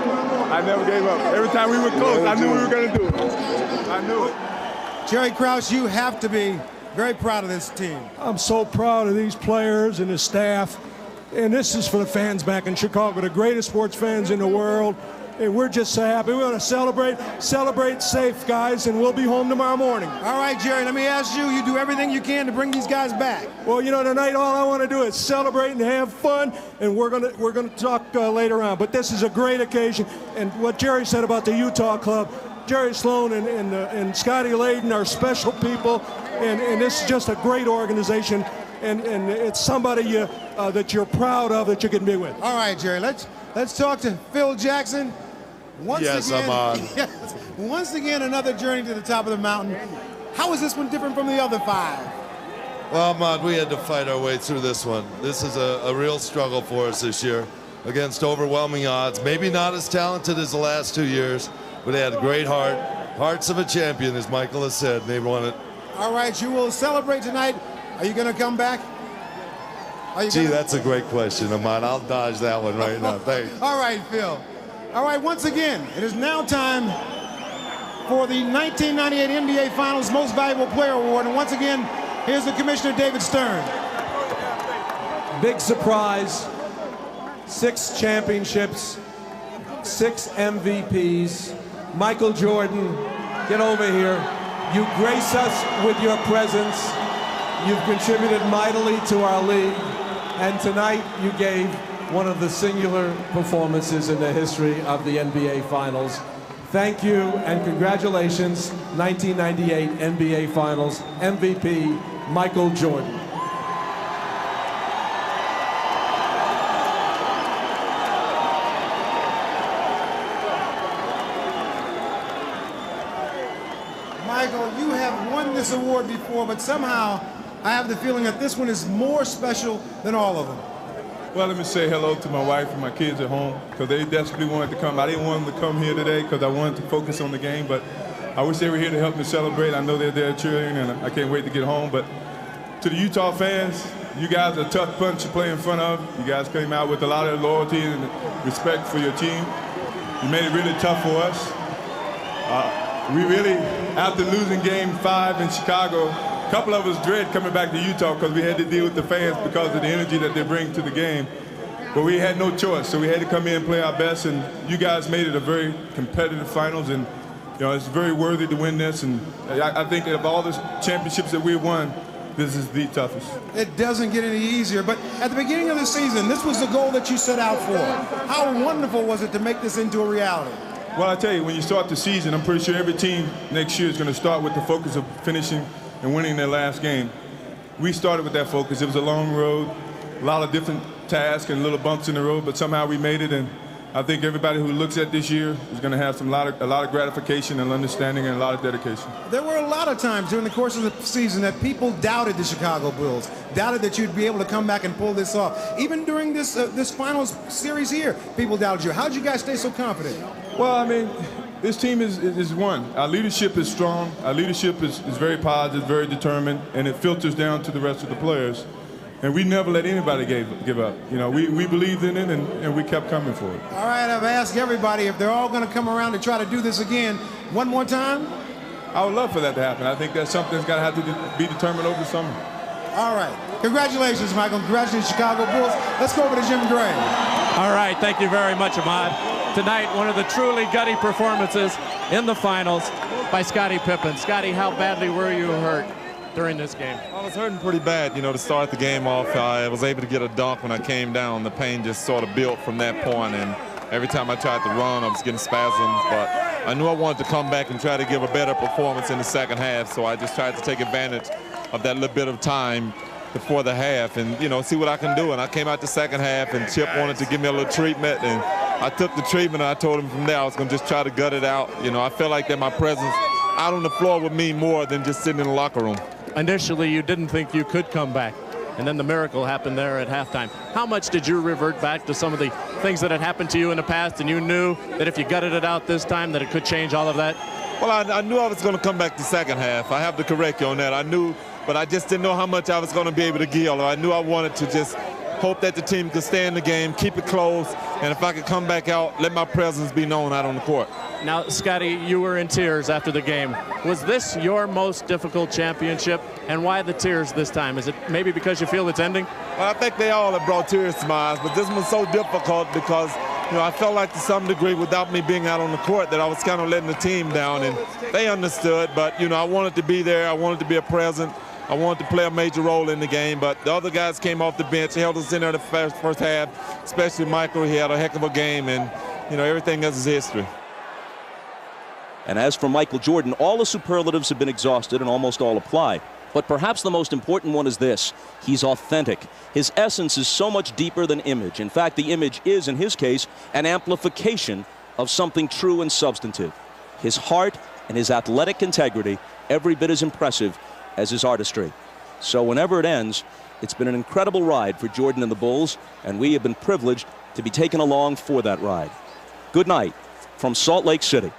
I never gave up. Every time we were close, I knew we were going to do it. I knew it. Jerry Krause, you have to be very proud of this team. I'm so proud of these players and the staff. And this is for the fans back in Chicago, the greatest sports fans in the world. And we're just so happy. We're going to celebrate safe, guys, and we'll be home tomorrow morning. All right, Jerry, let me ask you, you do everything you can to bring these guys back. Well, you know, tonight all I want to do is celebrate and have fun, and we're going to talk later on. But this is a great occasion. And what Jerry said about the Utah club, Jerry Sloan and Scotty Layden are special people, and this is just a great organization, and it's somebody that you're proud of that you can be with. All right, Jerry, let's talk to Phil Jackson. Yes, I'm on. Once again, another journey to the top of the mountain. How is this one different from the other five? Well, Ahmad, we had to fight our way through this one. This is a real struggle for us this year against overwhelming odds. Maybe not as talented as the last 2 years, but they had a great heart, Hearts of a champion, as Michael has said. They won it. All right, you will celebrate tonight. Are you going to come back? Gee, that's a great question, Ahmad. I'll dodge that one right now. Thanks. All right, Phil. All right, once again, it is now time for the 1998 NBA Finals Most Valuable Player Award. And once again, here's the Commissioner, David Stern. Big surprise. 6 championships, 6 MVPs. Michael Jordan, get over here. You grace us with your presence. You've contributed mightily to our league. And tonight you gave one of the singular performances in the history of the NBA Finals. Thank you and congratulations, 1998 NBA Finals MVP, Michael Jordan. Michael, you have won this award before, but somehow I have the feeling that this one is more special than all of them. Well, let me say hello to my wife and my kids at home, because they desperately wanted to come. I didn't want them to come here today because I wanted to focus on the game, but I wish they were here to help me celebrate. I know they're there cheering, and I can't wait to get home. But to the Utah fans, you guys are a tough bunch to play in front of. You guys came out with a lot of loyalty and respect for your team. You made it really tough for us. We really, after losing Game 5 in Chicago, a couple of us dread coming back to Utah because we had to deal with the fans because of the energy that they bring to the game. But we had no choice, so we had to come in and play our best, and you guys made it a very competitive finals, and you know, it's very worthy to win this, and I think of all the championships that we've won, this is the toughest. It doesn't get any easier, but at the beginning of the season, this was the goal that you set out for. How wonderful was it to make this into a reality? Well, I tell you, when you start the season, I'm pretty sure every team next year is going to start with the focus of finishing and winning their last game. We started with that focus. It was a long road, a lot of different tasks and little bumps in the road, but somehow we made it, and I think everybody who looks at this year is going to have a lot of gratification and understanding and a lot of dedication. There were a lot of times during the course of the season that people doubted the Chicago Bulls, doubted that you'd be able to come back and pull this off. Even during this finals series here, people doubted you. How did you guys stay so confident? Well, I mean, this team is one. Our leadership is strong. Our leadership is very positive, very determined, and it filters down to the rest of the players. And we never let anybody give up. You know, we believed in it, and we kept coming for it. All right, I've asked everybody if they're all going to come around to try to do this again. One more time? I would love for that to happen. I think that's something that's got to have to be determined over the summer. All right. Congratulations, Michael. Congratulations, Chicago Bulls. Let's go over to Jim Gray. All right, thank you very much, Ahmad. Tonight, one of the truly gutty performances in the finals by Scottie Pippen. Scottie, how badly were you hurt during this game? I was hurting pretty bad, you know, to start the game off. I was able to get a dunk when I came down. The pain just sort of built from that point, and every time I tried to run, I was getting spasms. But I knew I wanted to come back and try to give a better performance in the second half, so I just tried to take advantage of that little bit of time before the half and, you know, see what I can do. And I came out the second half, and Chip wanted to give me a little treatment, and I took the treatment, and I told him from there I was going to just try to gut it out. You know, I felt like that my presence out on the floor would mean more than just sitting in the locker room. Initially, you didn't think you could come back, and then the miracle happened there at halftime. How much did you revert back to some of the things that had happened to you in the past, and you knew that if you gutted it out this time that it could change all of that? Well, I knew I was going to come back the second half. I have to correct you on that. I knew, but I just didn't know how much I was going to be able to give. I knew I wanted to just hope that the team could stay in the game, keep it close, and if I could come back out, let my presence be known out on the court. Now, Scottie, you were in tears after the game. Was this your most difficult championship, and why the tears this time? Is it maybe because you feel it's ending? Well, I think they all have brought tears to my eyes, but this one's so difficult because, you know, I felt like to some degree without me being out on the court that I was kind of letting the team down, and they understood, but, you know, I wanted to be there. I wanted to be a present. I wanted to play a major role in the game, but the other guys came off the bench, held us in there the first half, especially Michael. He had a heck of a game, and, you know, everything else is history. And as for Michael Jordan, all the superlatives have been exhausted and almost all apply. But perhaps the most important one is this: he's authentic. His essence is so much deeper than image. In fact, the image is, in his case, an amplification of something true and substantive. His heart and his athletic integrity, every bit as impressive as his artistry. So whenever it ends, it's been an incredible ride for Jordan and the Bulls, and we have been privileged to be taken along for that ride. Good night from Salt Lake City.